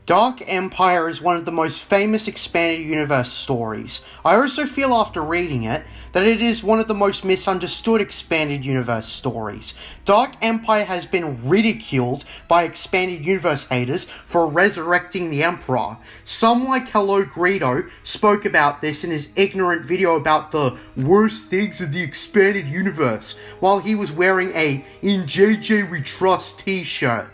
Dark Empire is one of the most famous expanded universe stories. I also feel after reading it that it is one of the most misunderstood expanded universe stories. Dark Empire has been ridiculed by expanded universe haters for resurrecting the Emperor. Some, like Hello Greedo, spoke about this in his ignorant video about the worst things of the expanded universe, while he was wearing a "In JJ We Trust" t-shirt.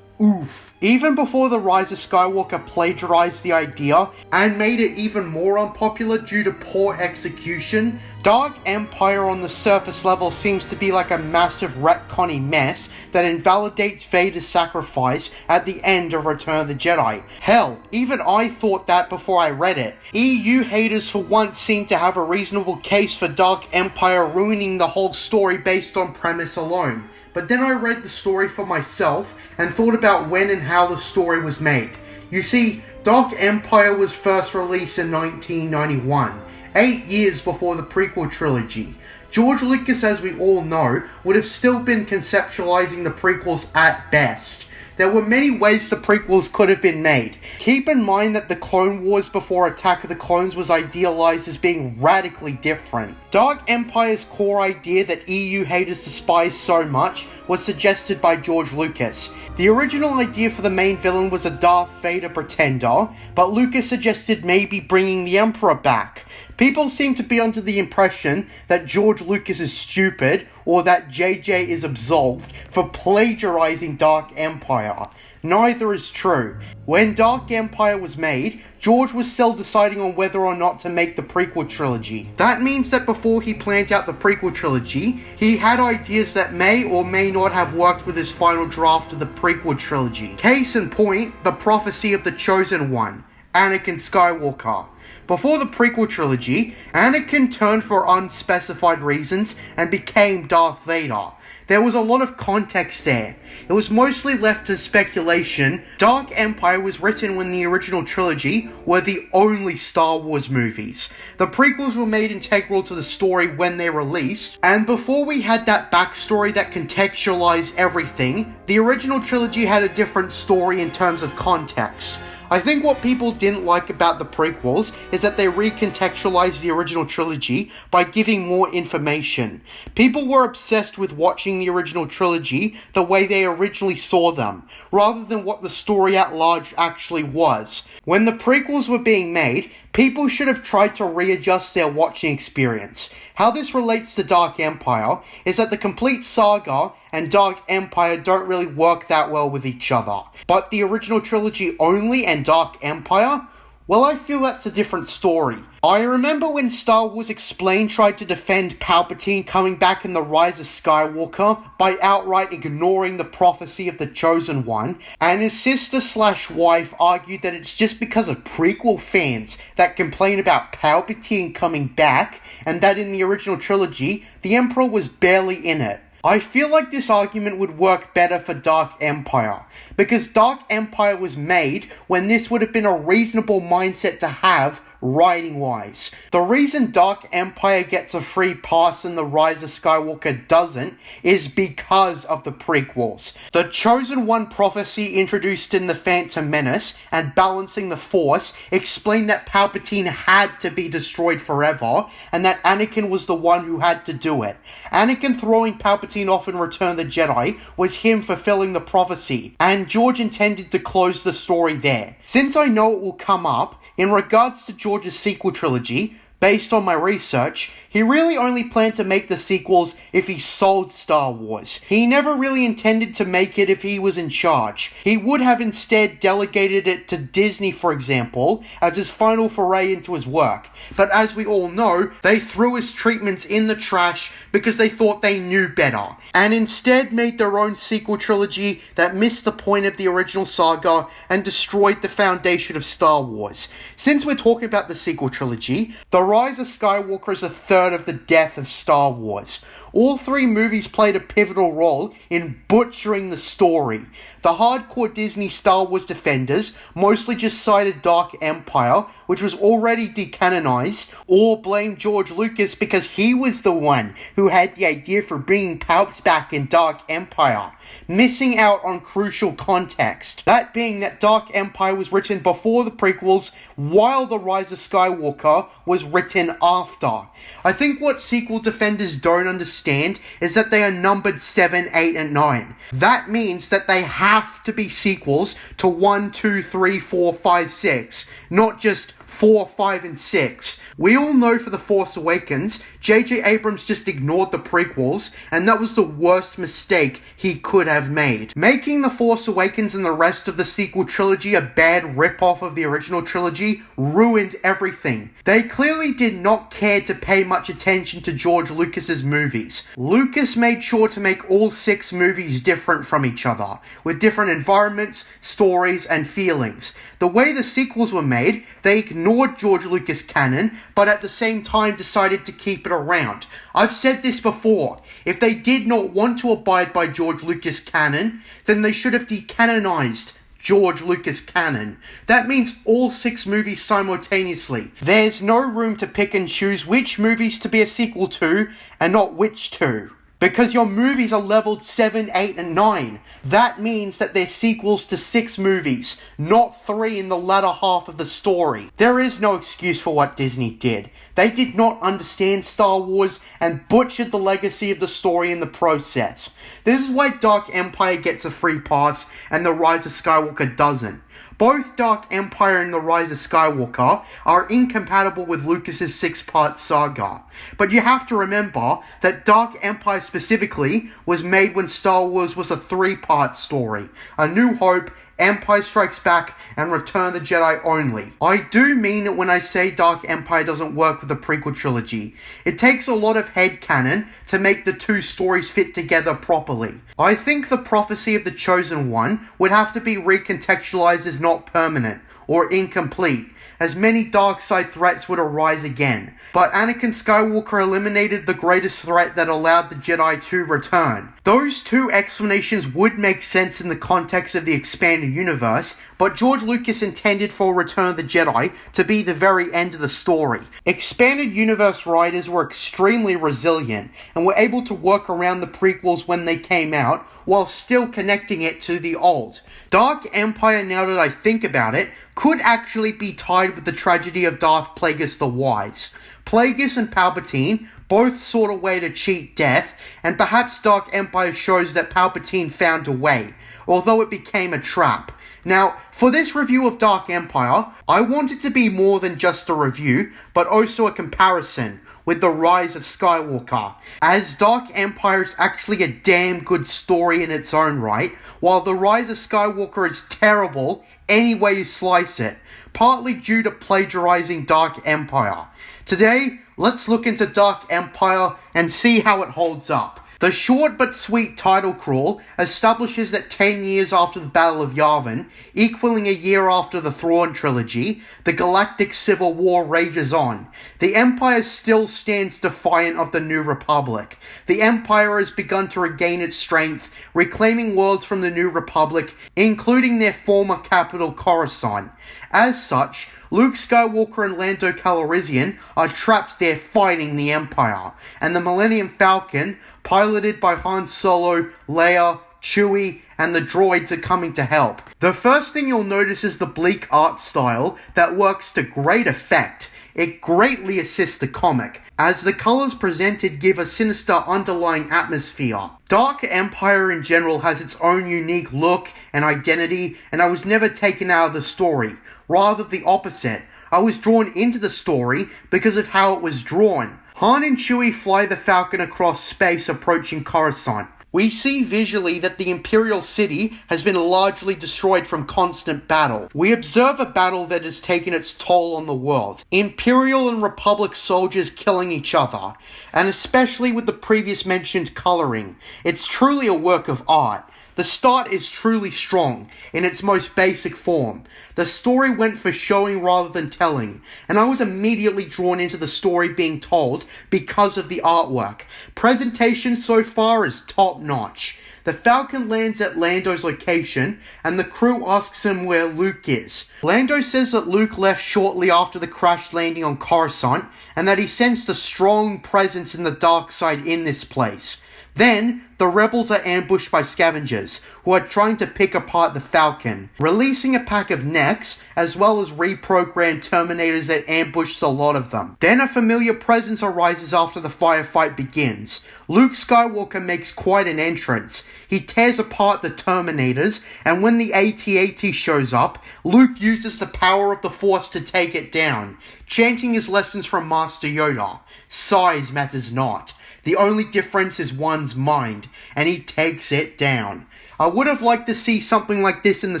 Oof. Even before the Rise of Skywalker plagiarized the idea and made it even more unpopular due to poor execution, Dark Empire on the surface level seems to be like a massive retconny mess that invalidates Vader's sacrifice at the end of Return of the Jedi. Hell, even I thought that before I read it. EU haters for once seem to have a reasonable case for Dark Empire ruining the whole story based on premise alone. But then I read the story for myself and thought about when and how the story was made. You see, Dark Empire was first released in 1991, 8 years before the prequel trilogy. George Lucas, as we all know, would have still been conceptualizing the prequels at best. There were many ways the prequels could have been made. Keep in mind that the Clone Wars before Attack of the Clones was idealized as being radically different. Dark Empire's core idea that EU haters despise so much was suggested by George Lucas. The original idea for the main villain was a Darth Vader pretender, but Lucas suggested maybe bringing the Emperor back. People seem to be under the impression that George Lucas is stupid or that JJ is absolved for plagiarizing Dark Empire. Neither is true. When Dark Empire was made, George was still deciding on whether or not to make the prequel trilogy. That means that before he planned out the prequel trilogy, he had ideas that may or may not have worked with his final draft of the prequel trilogy. Case in point, the prophecy of the Chosen One, Anakin Skywalker. Before the prequel trilogy, Anakin turned for unspecified reasons and became Darth Vader. There was a lot of context there. It was mostly left to speculation. Dark Empire was written when the original trilogy were the only Star Wars movies. The prequels were made integral to the story when they released, and before we had that backstory that contextualized everything, the original trilogy had a different story in terms of context. I think what people didn't like about the prequels is that they recontextualized the original trilogy by giving more information. People were obsessed with watching the original trilogy the way they originally saw them, rather than what the story at large actually was. When the prequels were being made, people should have tried to readjust their watching experience. How this relates to Dark Empire is that the complete saga and Dark Empire don't really work that well with each other. But the original trilogy only and Dark Empire? Well, I feel that's a different story. I remember when Star Wars Explained tried to defend Palpatine coming back in the Rise of Skywalker by outright ignoring the prophecy of the Chosen One, and his sister/wife argued that it's just because of prequel fans that complain about Palpatine coming back, and that in the original trilogy, the Emperor was barely in it. I feel like this argument would work better for Dark Empire, because Dark Empire was made when this would have been a reasonable mindset to have writing-wise. The reason Dark Empire gets a free pass and the Rise of Skywalker doesn't is because of the prequels. The Chosen One prophecy introduced in The Phantom Menace and Balancing the Force explained that Palpatine had to be destroyed forever and that Anakin was the one who had to do it. Anakin throwing Palpatine off in Return of the Jedi was him fulfilling the prophecy, and George intended to close the story there. Since I know it will come up, in regards to George's sequel trilogy, based on my research, he really only planned to make the sequels if he sold Star Wars. He never really intended to make it if he was in charge. He would have instead delegated it to Disney, for example, as his final foray into his work. But as we all know, they threw his treatments in the trash because they thought they knew better, and instead made their own sequel trilogy that missed the point of the original saga and destroyed the foundation of Star Wars. Since we're talking about the sequel trilogy, The Rise of Skywalker is a third of the death of Star Wars. All three movies played a pivotal role in butchering the story. The hardcore Disney Star Wars defenders mostly just cited Dark Empire, which was already decanonized, or blamed George Lucas because he was the one who had the idea for bringing Palps back in Dark Empire, missing out on crucial context. That being that Dark Empire was written before the prequels, while The Rise of Skywalker was written after. I think what sequel defenders don't understand is that they are numbered 7, 8, and 9. That means that they have to be sequels to 1, 2, 3, 4, 5, 6, not just 4, 5, and 6. We all know for The Force Awakens, J.J. Abrams just ignored the prequels, and that was the worst mistake he could have made. Making The Force Awakens and the rest of the sequel trilogy a bad rip-off of the original trilogy ruined everything. They clearly did not care to pay much attention to George Lucas's movies. Lucas made sure to make all 6 movies different from each other, with different environments, stories, and feelings. The way the sequels were made, they ignored George Lucas canon, but at the same time decided to keep it around. I've said this before. If they did not want to abide by George Lucas canon, then they should have decanonized George Lucas canon. That means all 6 movies simultaneously. There's no room to pick and choose which movies to be a sequel to and not which to. Because your movies are leveled 7, 8, and 9. That means that they're sequels to 6 movies, not 3 in the latter half of the story. There is no excuse for what Disney did. They did not understand Star Wars and butchered the legacy of the story in the process. This is why Dark Empire gets a free pass and The Rise of Skywalker doesn't. Both Dark Empire and The Rise of Skywalker are incompatible with Lucas's 6-part saga. But you have to remember that Dark Empire specifically was made when Star Wars was a 3-part story. A New Hope, Empire Strikes Back, and Return of the Jedi only. I do mean it when I say Dark Empire doesn't work with the prequel trilogy. It takes a lot of headcanon to make the 2 stories fit together properly. I think the prophecy of the Chosen One would have to be recontextualized as not permanent or incomplete, as many dark side threats would arise again. But Anakin Skywalker eliminated the greatest threat that allowed the Jedi to return. Those 2 explanations would make sense in the context of the expanded universe, but George Lucas intended for Return of the Jedi to be the very end of the story. Expanded universe writers were extremely resilient and were able to work around the prequels when they came out while still connecting it to the old. Dark Empire, now that I think about it, could actually be tied with the tragedy of Darth Plagueis the Wise. Plagueis and Palpatine both sought a way to cheat death, and perhaps Dark Empire shows that Palpatine found a way, although it became a trap. Now, for this review of Dark Empire, I want it to be more than just a review, but also a comparison with The Rise of Skywalker, as Dark Empire is actually a damn good story in its own right, while The Rise of Skywalker is terrible any way you slice it, partly due to plagiarizing Dark Empire. Today, let's look into Dark Empire and see how it holds up. The short but sweet title crawl establishes that 10 years after the Battle of Yavin, equaling a year after the Thrawn trilogy, the galactic civil war rages on. The Empire still stands defiant of the New Republic. The Empire has begun to regain its strength, reclaiming worlds from the New Republic, including their former capital Coruscant. As such, Luke Skywalker and Lando Calrissian are trapped there fighting the Empire, and the Millennium Falcon, piloted by Han Solo, Leia, Chewie, and the droids are coming to help. The first thing you'll notice is the bleak art style that works to great effect. It greatly assists the comic, as the colours presented give a sinister underlying atmosphere. Dark Empire in general has its own unique look and identity, and I was never taken out of the story. Rather the opposite. I was drawn into the story because of how it was drawn. Han and Chewie fly the Falcon across space approaching Coruscant. We see visually that the Imperial City has been largely destroyed from constant battle. We observe a battle that has taken its toll on the world. Imperial and Republic soldiers killing each other, and especially with the previous mentioned colouring. It's truly a work of art. The start is truly strong, in its most basic form. The story went for showing rather than telling, and I was immediately drawn into the story being told because of the artwork. Presentation so far is top notch. The Falcon lands at Lando's location, and the crew asks him where Luke is. Lando says that Luke left shortly after the crash landing on Coruscant, and that he sensed a strong presence in the dark side in this place. Then, the rebels are ambushed by scavengers, who are trying to pick apart the Falcon, releasing a pack of necks, as well as reprogrammed Terminators that ambushed a lot of them. Then a familiar presence arises after the firefight begins. Luke Skywalker makes quite an entrance. He tears apart the Terminators, and when the AT-AT shows up, Luke uses the power of the Force to take it down, chanting his lessons from Master Yoda. Size matters not. The only difference is one's mind, and he takes it down. I would have liked to see something like this in the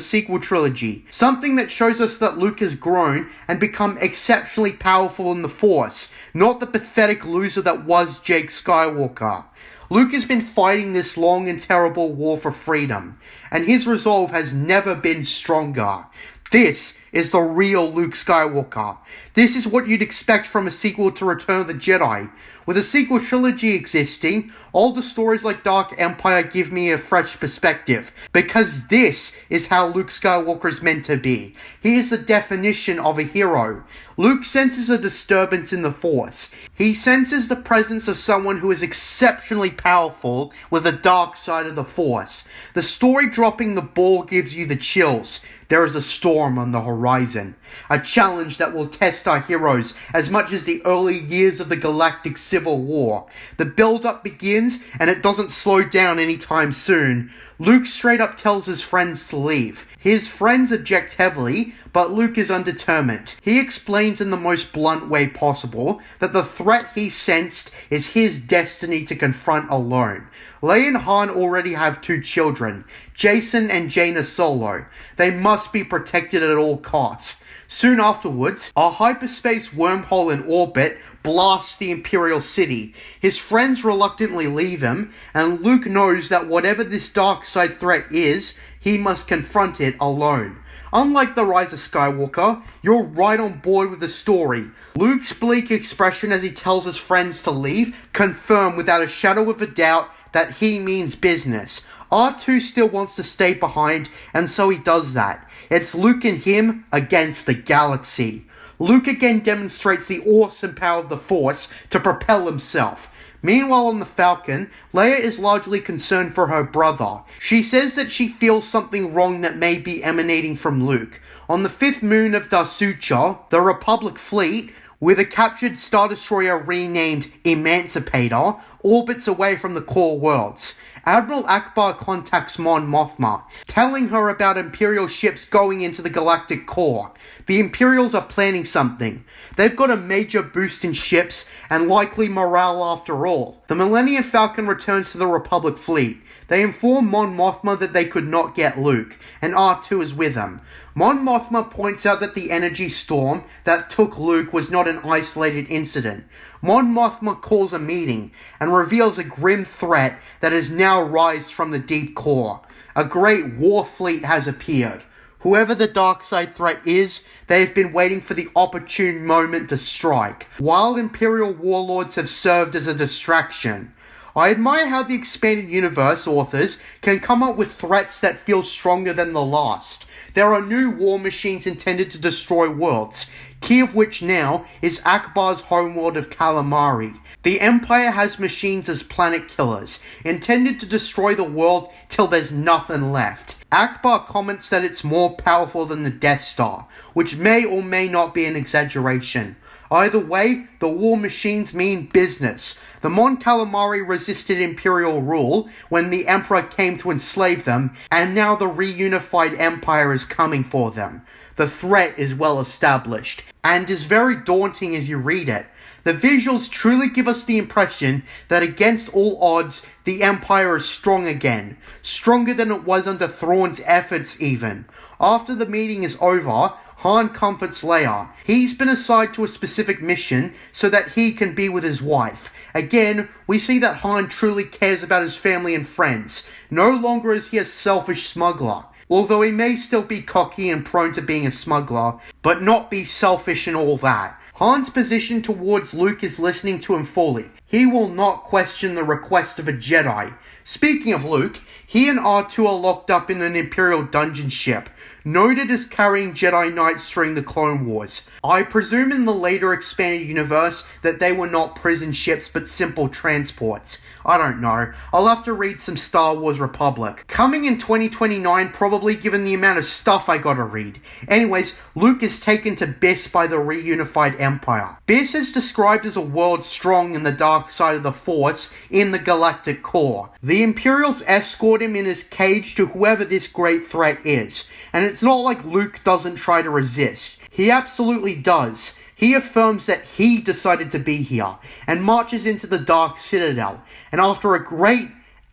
sequel trilogy. Something that shows us that Luke has grown and become exceptionally powerful in the Force, not the pathetic loser that was Jake Skywalker. Luke has been fighting this long and terrible war for freedom, and his resolve has never been stronger. This is the real Luke Skywalker. This is what you'd expect from a sequel to Return of the Jedi. With a sequel trilogy existing, older stories like Dark Empire give me a fresh perspective, because this is how Luke Skywalker is meant to be. He is the definition of a hero. Luke senses a disturbance in the Force. He senses the presence of someone who is exceptionally powerful with the dark side of the Force. The story dropping the ball gives you the chills. There is a storm on the horizon. A challenge that will test our heroes as much as the early years of the Galactic Civil War. The build-up begins, and it doesn't slow down anytime soon. Luke straight up tells his friends to leave. His friends object heavily, but Luke is undetermined. He explains in the most blunt way possible that the threat he sensed is his destiny to confront alone. Leia and Han already have 2 children, Jason and Jaina Solo. They must be protected at all costs. Soon afterwards, a hyperspace wormhole in orbit blasts the Imperial City. His friends reluctantly leave him, and Luke knows that whatever this dark side threat is, he must confront it alone. Unlike the Rise of Skywalker, you're right on board with the story. Luke's bleak expression as he tells his friends to leave confirm without a shadow of a doubt that he means business. R2 still wants to stay behind, and so he does that. It's Luke and him against the galaxy. Luke again demonstrates the awesome power of the Force to propel himself. Meanwhile on the Falcon, Leia is largely concerned for her brother. She says that she feels something wrong that may be emanating from Luke. On the 5th moon of Dasucha, the Republic fleet, with a captured Star Destroyer renamed Emancipator, orbits away from the core worlds. Admiral Akbar contacts Mon Mothma, telling her about Imperial ships going into the galactic core. The Imperials are planning something. They've got a major boost in ships and likely morale after all. The Millennium Falcon returns to the Republic fleet. They inform Mon Mothma that they could not get Luke, and R2 is with him. Mon Mothma points out that the energy storm that took Luke was not an isolated incident. Mon Mothma calls a meeting and reveals a grim threat that has now rised from the deep core. A great war fleet has appeared. Whoever the dark side threat is, they have been waiting for the opportune moment to strike, while Imperial warlords have served as a distraction. I admire how the expanded universe authors can come up with threats that feel stronger than the last. There are new war machines intended to destroy worlds, key of which now is Akbar's homeworld of Calamari. The Empire has machines as planet killers, intended to destroy the world till there's nothing left. Akbar comments that it's more powerful than the Death Star, which may or may not be an exaggeration. Either way, the war machines mean business. The Mon Calamari resisted Imperial rule when the Emperor came to enslave them, and now the reunified Empire is coming for them. The threat is well established, and is very daunting as you read it. The visuals truly give us the impression that against all odds, the Empire is strong again. Stronger than it was under Thrawn's efforts even. After the meeting is over, Han comforts Leia. He's been assigned to a specific mission so that he can be with his wife. Again, we see that Han truly cares about his family and friends. No longer is he a selfish smuggler. Although he may still be cocky and prone to being a smuggler, but not be selfish and all that. Han's position towards Luke is listening to him fully. He will not question the request of a Jedi. Speaking of Luke, he and R2 are locked up in an Imperial dungeon ship, noted as carrying Jedi Knights during the Clone Wars. I presume in the later expanded universe that they were not prison ships but simple transports. I don't know. I'll have to read some Star Wars Republic. Coming in 2029 probably, given the amount of stuff I gotta read. Anyways, Luke is taken to Biss by the reunified Empire. Biss is described as a world strong in the dark side of the Force in the galactic core. The Imperials escort him in his cage to whoever this great threat is. And it's not like Luke doesn't try to resist. He absolutely does. He affirms that he decided to be here, and marches into the Dark Citadel, and after a great,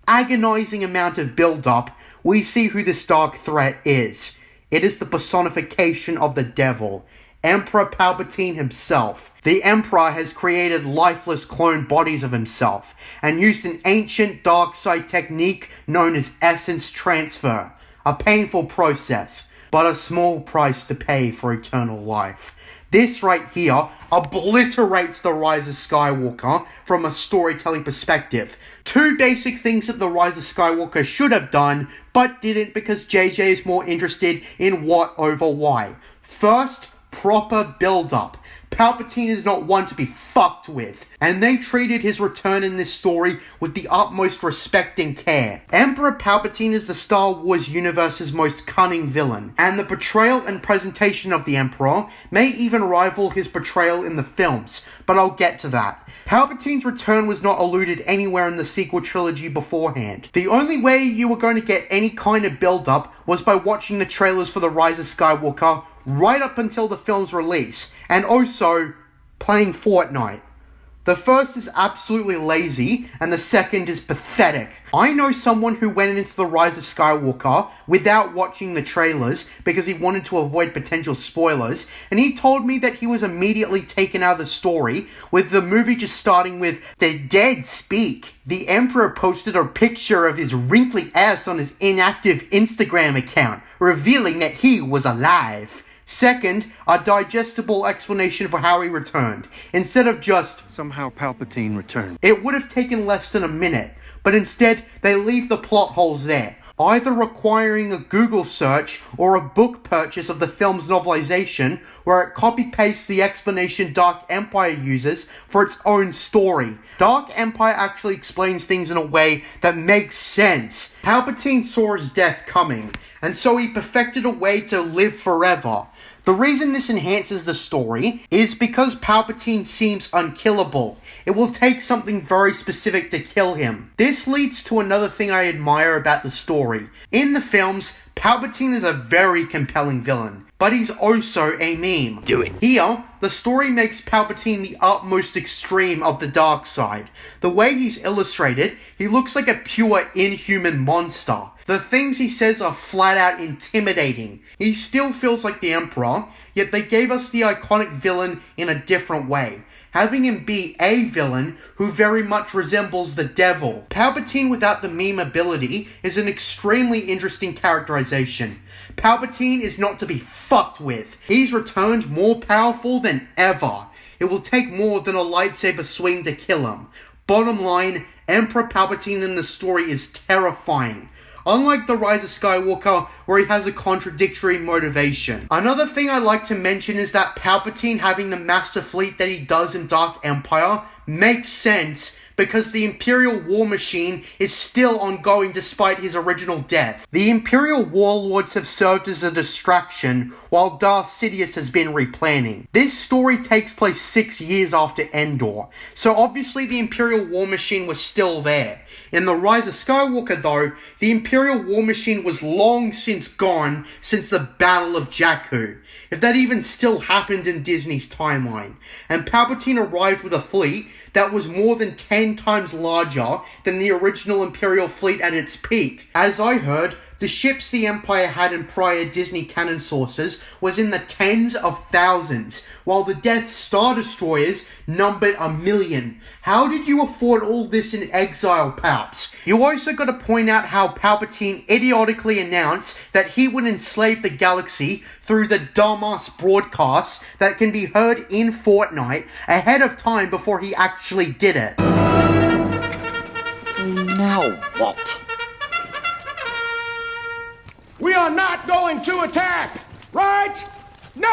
agonizing amount of build-up, we see who this dark threat is. It is the personification of the devil, Emperor Palpatine himself. The Emperor has created lifeless clone bodies of himself, and used an ancient dark side technique known as essence transfer, a painful process, but a small price to pay for eternal life. This right here obliterates the Rise of Skywalker from a storytelling perspective. Two basic things that the Rise of Skywalker should have done, but didn't because JJ is more interested in what over why. First, proper build-up. Palpatine is not one to be fucked with, and they treated his return in this story with the utmost respect and care. Emperor Palpatine is the Star Wars universe's most cunning villain, and the portrayal and presentation of the Emperor may even rival his portrayal in the films, but I'll get to that. Palpatine's return was not alluded anywhere in the sequel trilogy beforehand. The only way you were going to get any kind of build-up was by watching the trailers for the Rise of Skywalker right up until the film's release, and also playing Fortnite. The first is absolutely lazy, and the second is pathetic. I know someone who went into the Rise of Skywalker without watching the trailers because he wanted to avoid potential spoilers, and he told me that he was immediately taken out of the story, with the movie just starting with "The dead speak." The Emperor posted a picture of his wrinkly ass on his inactive Instagram account, revealing that he was alive. Second, a digestible explanation for how he returned, instead of just, "Somehow Palpatine returned." It would have taken less than a minute, but instead, they leave the plot holes there, either requiring a Google search or a book purchase of the film's novelization, where it copy-pastes the explanation Dark Empire uses for its own story. Dark Empire actually explains things in a way that makes sense. Palpatine saw his death coming, and so he perfected a way to live forever. The reason this enhances the story is because Palpatine seems unkillable. It will take something very specific to kill him. This leads to another thing I admire about the story. In the films, Palpatine is a very compelling villain, but he's also a meme. Do it. Here, the story makes Palpatine the utmost extreme of the dark side. The way he's illustrated, he looks like a pure inhuman monster. The things he says are flat out intimidating. He still feels like the Emperor, yet they gave us the iconic villain in a different way, having him be a villain who very much resembles the devil. Palpatine without the meme ability is an extremely interesting characterization. Palpatine is not to be fucked with. He's returned more powerful than ever. It will take more than a lightsaber swing to kill him. Bottom line, Emperor Palpatine in the story is terrifying. Unlike the Rise of Skywalker, where he has a contradictory motivation. Another thing I like to mention is that Palpatine having the master fleet that he does in Dark Empire makes sense because the Imperial War Machine is still ongoing despite his original death. The Imperial Warlords have served as a distraction while Darth Sidious has been replanning. This story takes place 6 years after Endor, so obviously the Imperial War Machine was still there. In the Rise of Skywalker though, the Imperial War Machine was long since gone since the Battle of Jakku, if that even still happened in Disney's timeline. And Palpatine arrived with a fleet that was more than 10 times larger than the original Imperial fleet at its peak. As I heard, the ships the Empire had in prior Disney canon sources was in the tens of thousands, while the Death Star destroyers numbered 1 million. How did you afford all this in exile, Palps? You also got to point out how Palpatine idiotically announced that he would enslave the galaxy through the dumbass broadcasts that can be heard in Fortnite ahead of time before he actually did it. Now what? We are not going to attack, right? No!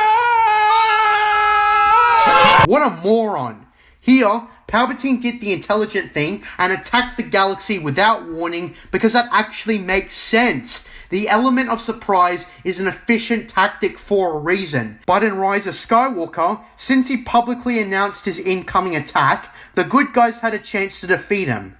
What a moron. Here, Palpatine did the intelligent thing and attacks the galaxy without warning because that actually makes sense. The element of surprise is an efficient tactic for a reason. But in Rise of Skywalker, since he publicly announced his incoming attack, the good guys had a chance to defeat him.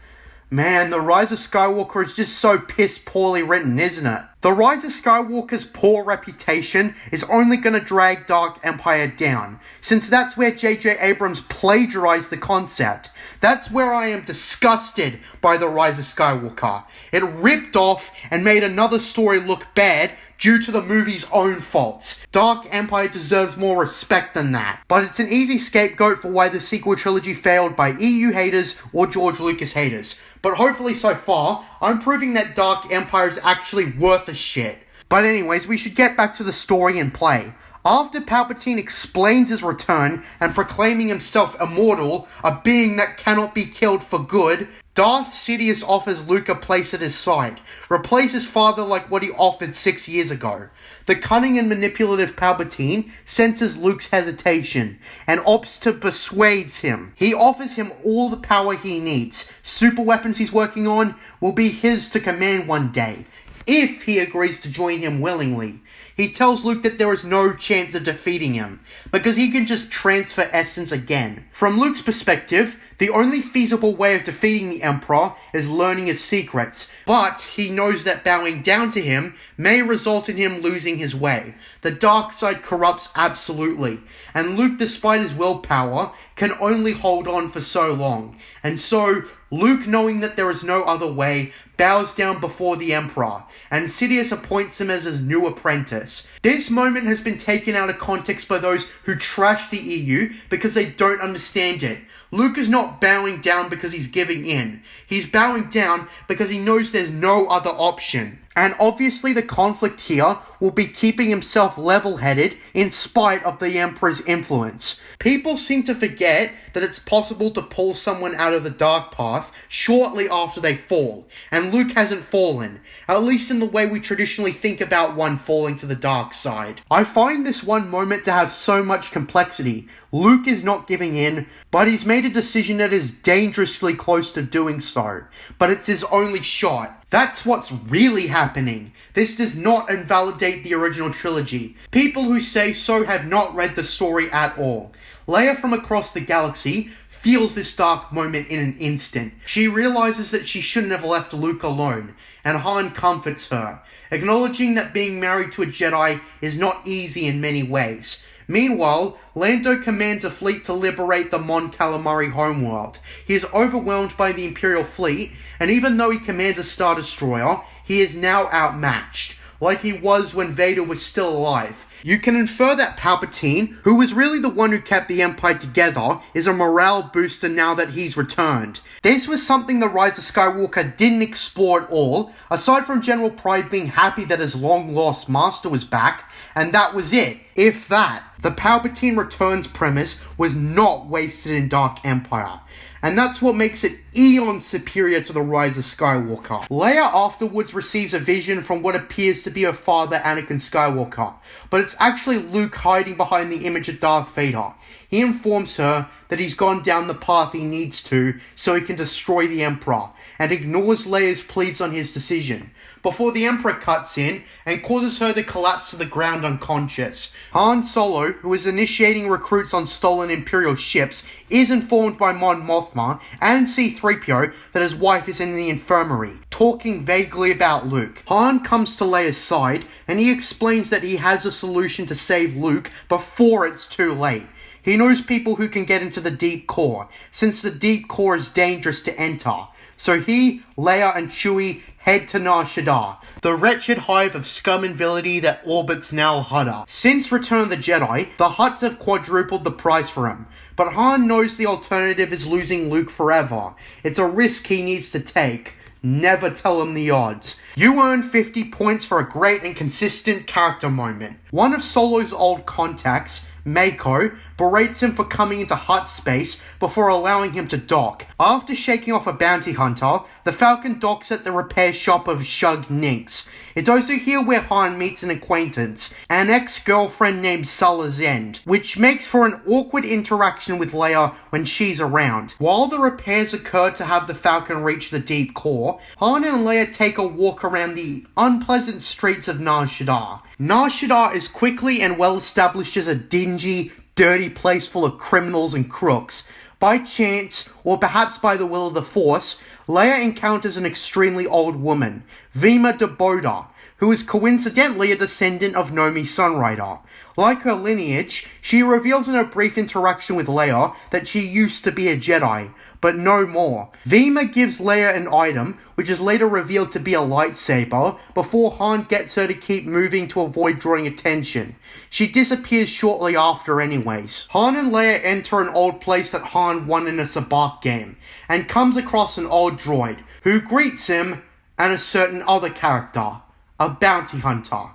Man, the Rise of Skywalker is just so piss poorly written, isn't it? The Rise of Skywalker's poor reputation is only going to drag Dark Empire down, since that's where J.J. Abrams plagiarized the concept. That's where I am disgusted by the Rise of Skywalker. It ripped off and made another story look bad due to the movie's own faults. Dark Empire deserves more respect than that. But it's an easy scapegoat for why the sequel trilogy failed by EU haters or George Lucas haters. But hopefully so far, I'm proving that Dark Empire is actually worth a shit. But anyways, we should get back to the story and play. After Palpatine explains his return and proclaiming himself immortal, a being that cannot be killed for good, Darth Sidious offers Luke a place at his side, replace his father like what he offered 6 years ago. The cunning and manipulative Palpatine senses Luke's hesitation and opts to persuade him. He offers him all the power he needs. Super weapons he's working on will be his to command one day, if he agrees to join him willingly. He tells Luke that there is no chance of defeating him, because he can just transfer essence again. From Luke's perspective, the only feasible way of defeating the Emperor is learning his secrets, but he knows that bowing down to him may result in him losing his way. The dark side corrupts absolutely, and Luke, despite his willpower, can only hold on for so long. And so, Luke, knowing that there is no other way, bows down before the Emperor, and Sidious appoints him as his new apprentice. This moment has been taken out of context by those who trash the EU because they don't understand it. Luke is not bowing down because he's giving in. He's bowing down because he knows there's no other option. And obviously the conflict here will be keeping himself level-headed in spite of the Emperor's influence. People seem to forget that it's possible to pull someone out of the dark path shortly after they fall, and Luke hasn't fallen, at least in the way we traditionally think about one falling to the dark side. I find this one moment to have so much complexity. Luke is not giving in, but he's made a decision that is dangerously close to doing so, but it's his only shot. That's what's really happening. This does not invalidate the original trilogy. People who say so have not read the story at all. Leia from across the galaxy feels this dark moment in an instant. She realizes that she shouldn't have left Luke alone, and Han comforts her, acknowledging that being married to a Jedi is not easy in many ways. Meanwhile, Lando commands a fleet to liberate the Mon Calamari homeworld. He is overwhelmed by the Imperial fleet, and even though he commands a Star Destroyer, he is now outmatched, like he was when Vader was still alive. You can infer that Palpatine, who was really the one who kept the Empire together, is a morale booster now that he's returned. This was something the Rise of Skywalker didn't explore at all, aside from General Pryde being happy that his long-lost master was back, and that was it, if that. The Palpatine returns premise was not wasted in Dark Empire, and that's what makes it eons superior to the Rise of Skywalker. Leia afterwards receives a vision from what appears to be her father, Anakin Skywalker, but it's actually Luke hiding behind the image of Darth Vader. He informs her that he's gone down the path he needs to so he can destroy the Emperor, and ignores Leia's pleas on his decision. before the Emperor cuts in and causes her to collapse to the ground unconscious. Han Solo, who is initiating recruits on stolen Imperial ships, is informed by Mon Mothma and C-3PO that his wife is in the infirmary, talking vaguely about Luke. Han comes to Leia's side and he explains that he has a solution to save Luke before it's too late. He knows people who can get into the deep core, since the deep core is dangerous to enter. So he, Leia, and Chewie head to Nar Shaddaa, the wretched hive of scum and villainy that orbits Nal Hutta. Since Return of the Jedi, the Hutts have quadrupled the price for him, but Han knows the alternative is losing Luke forever. It's a risk he needs to take. Never tell him the odds. You earn 50 points for a great and consistent character moment. One of Solo's old contacts, Mako, berates him for coming into Hutt space before allowing him to dock. After shaking off a bounty hunter, the Falcon docks at the repair shop of Shug Ninx. It's also here where Han meets an acquaintance, an ex-girlfriend named Sulla Zend, which makes for an awkward interaction with Leia when she's around. While the repairs occur to have the Falcon reach the deep core, Han and Leia take a walk around the unpleasant streets of Nar Shaddaa. Nar Shaddaa is quickly and well established as a dingy, dirty place full of criminals and crooks. By chance, or perhaps by the will of the Force, Leia encounters an extremely old woman, Vima de Boda, who is coincidentally a descendant of Nomi Sunrider. Like her lineage, she reveals in a brief interaction with Leia that she used to be a Jedi, but no more. Vima gives Leia an item, which is later revealed to be a lightsaber, before Han gets her to keep moving to avoid drawing attention. She disappears shortly after anyways. Han and Leia enter an old place that Han won in a Sabacc game, and comes across an old droid, who greets him and a certain other character, a bounty hunter.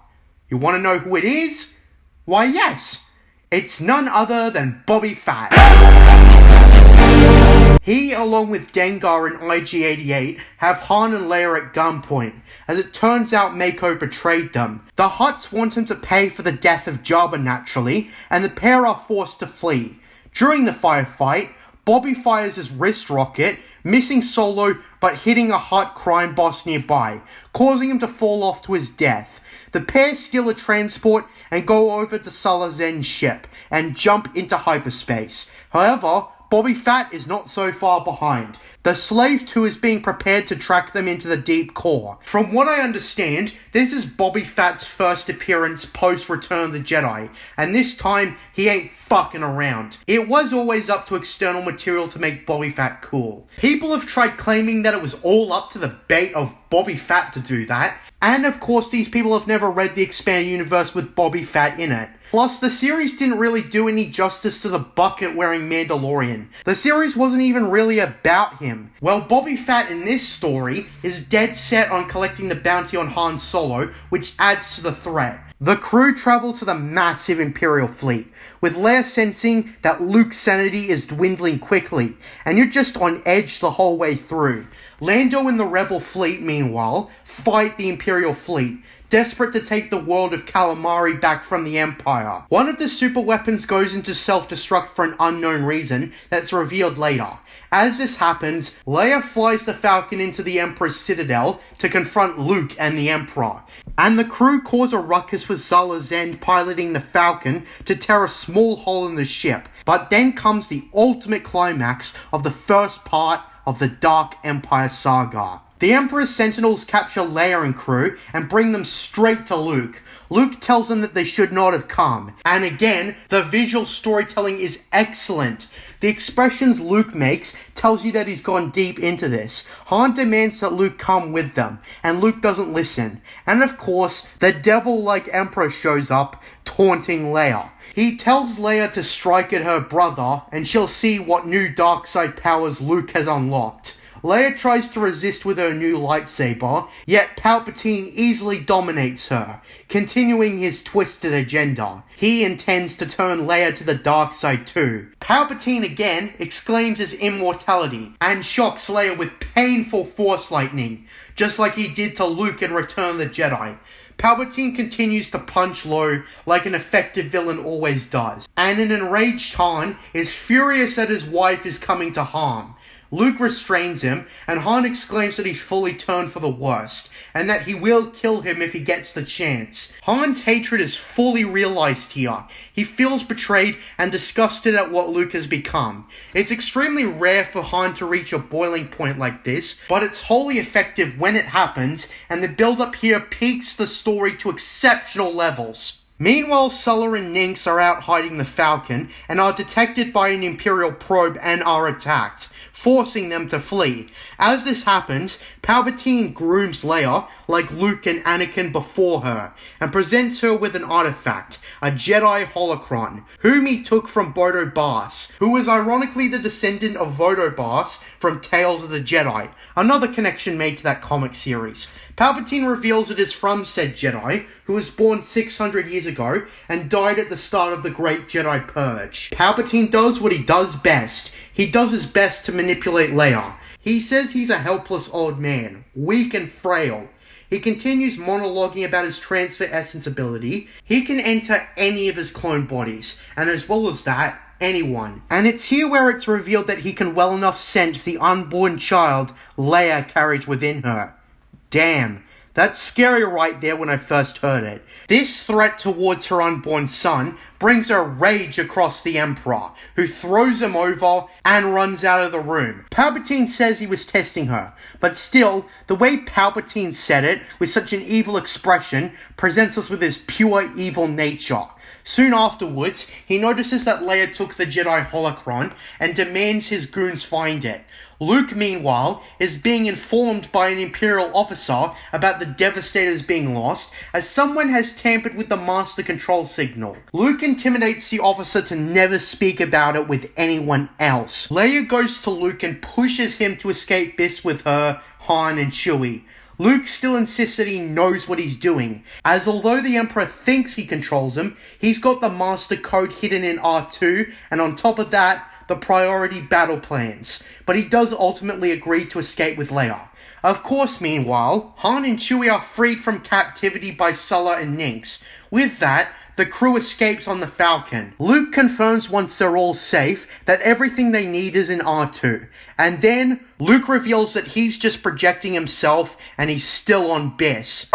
You want to know who it is? Why yes, it's none other than Bobby Fett. He, along with Dengar and IG-88, have Han and Leia at gunpoint. As it turns out, Mako betrayed them. The Hutts want him to pay for the death of Jabba naturally, and the pair are forced to flee. During the firefight, Bobby fires his wrist rocket, missing Solo but hitting a Hutt crime boss nearby, causing him to fall off to his death. The pair steal a transport and go over to Sulla Zen's ship and jump into hyperspace. However, Bobby Fett is not so far behind. The Slave 2 is being prepared to track them into the deep core. From what I understand, this is Bobby Fett's first appearance post Return of the Jedi, and this time he ain't fucking around. It was always up to external material to make Bobby Fett cool. People have tried claiming that it was all up to the bait of Bobby Fett to do that, and of course these people have never read the expanded universe with Bobby Fett in it. Plus, the series didn't really do any justice to the bucket-wearing Mandalorian. The series wasn't even really about him. Well, Bobby Fett in this story is dead set on collecting the bounty on Han Solo, which adds to the threat. The crew travel to the massive Imperial fleet, with Leia sensing that Luke's sanity is dwindling quickly, and you're just on edge the whole way through. Lando and the Rebel fleet, meanwhile, fight the Imperial fleet, desperate to take the world of Calamari back from the Empire. One of the super weapons goes into self-destruct for an unknown reason that's revealed later. As this happens, Leia flies the Falcon into the Emperor's citadel to confront Luke and the Emperor, and the crew cause a ruckus with Sulla Zen piloting the Falcon to tear a small hole in the ship. But then comes the ultimate climax of the first part of the Dark Empire saga. The Emperor's Sentinels capture Leia and crew and bring them straight to Luke. Luke tells them that they should not have come. And again, the visual storytelling is excellent. The expressions Luke makes tells you that he's gone deep into this. Han demands that Luke come with them, and Luke doesn't listen. And of course, the devil-like Emperor shows up, taunting Leia. He tells Leia to strike at her brother, and she'll see what new dark side powers Luke has unlocked. Leia tries to resist with her new lightsaber, yet Palpatine easily dominates her, continuing his twisted agenda. He intends to turn Leia to the dark side too. Palpatine again exclaims his immortality, and shocks Leia with painful force lightning, just like he did to Luke in Return of the Jedi. Palpatine continues to punch low like an effective villain always does, and an enraged Han is furious that his wife is coming to harm. Luke restrains him, and Han exclaims that he's fully turned for the worst, and that he will kill him if he gets the chance. Han's hatred is fully realized here. He feels betrayed and disgusted at what Luke has become. It's extremely rare for Han to reach a boiling point like this, but it's wholly effective when it happens, and the build-up here peaks the story to exceptional levels. Meanwhile, Sulla and Ninx are out hiding the Falcon and are detected by an Imperial probe and are attacked, forcing them to flee. As this happens, Palpatine grooms Leia, like Luke and Anakin before her, and presents her with an artifact, a Jedi holocron, whom he took from Bodo Baas, who was ironically the descendant of Vodo Baas from Tales of the Jedi, another connection made to that comic series. Palpatine reveals it is from said Jedi, who was born 600 years ago and died at the start of the Great Jedi Purge. Palpatine does what he does best. He does his best to manipulate Leia. He says he's a helpless old man, weak and frail. He continues monologuing about his transfer essence ability. He can enter any of his clone bodies, and as well as that, anyone. And it's here where it's revealed that he can well enough sense the unborn child Leia carries within her. Damn, that's scary right there when I first heard it. This threat towards her unborn son brings her rage across the Emperor, who throws him over and runs out of the room. Palpatine says he was testing her, but still, the way Palpatine said it with such an evil expression presents us with his pure evil nature. Soon afterwards, he notices that Leia took the Jedi holocron and demands his goons find it. Luke, meanwhile, is being informed by an Imperial officer about the Devastators being lost, as someone has tampered with the Master Control signal. Luke intimidates the officer to never speak about it with anyone else. Leia goes to Luke and pushes him to escape this with her, Han, and Chewie. Luke still insists that he knows what he's doing, as although the Emperor thinks he controls him, he's got the Master Code hidden in R2, and on top of that, the priority battle plans, but he does ultimately agree to escape with Leia. Of course, meanwhile, Han and Chewie are freed from captivity by Sulla and Ninx. With that, the crew escapes on the Falcon. Luke confirms once they're all safe that everything they need is in R2, and then Luke reveals that he's just projecting himself and he's still on Biss.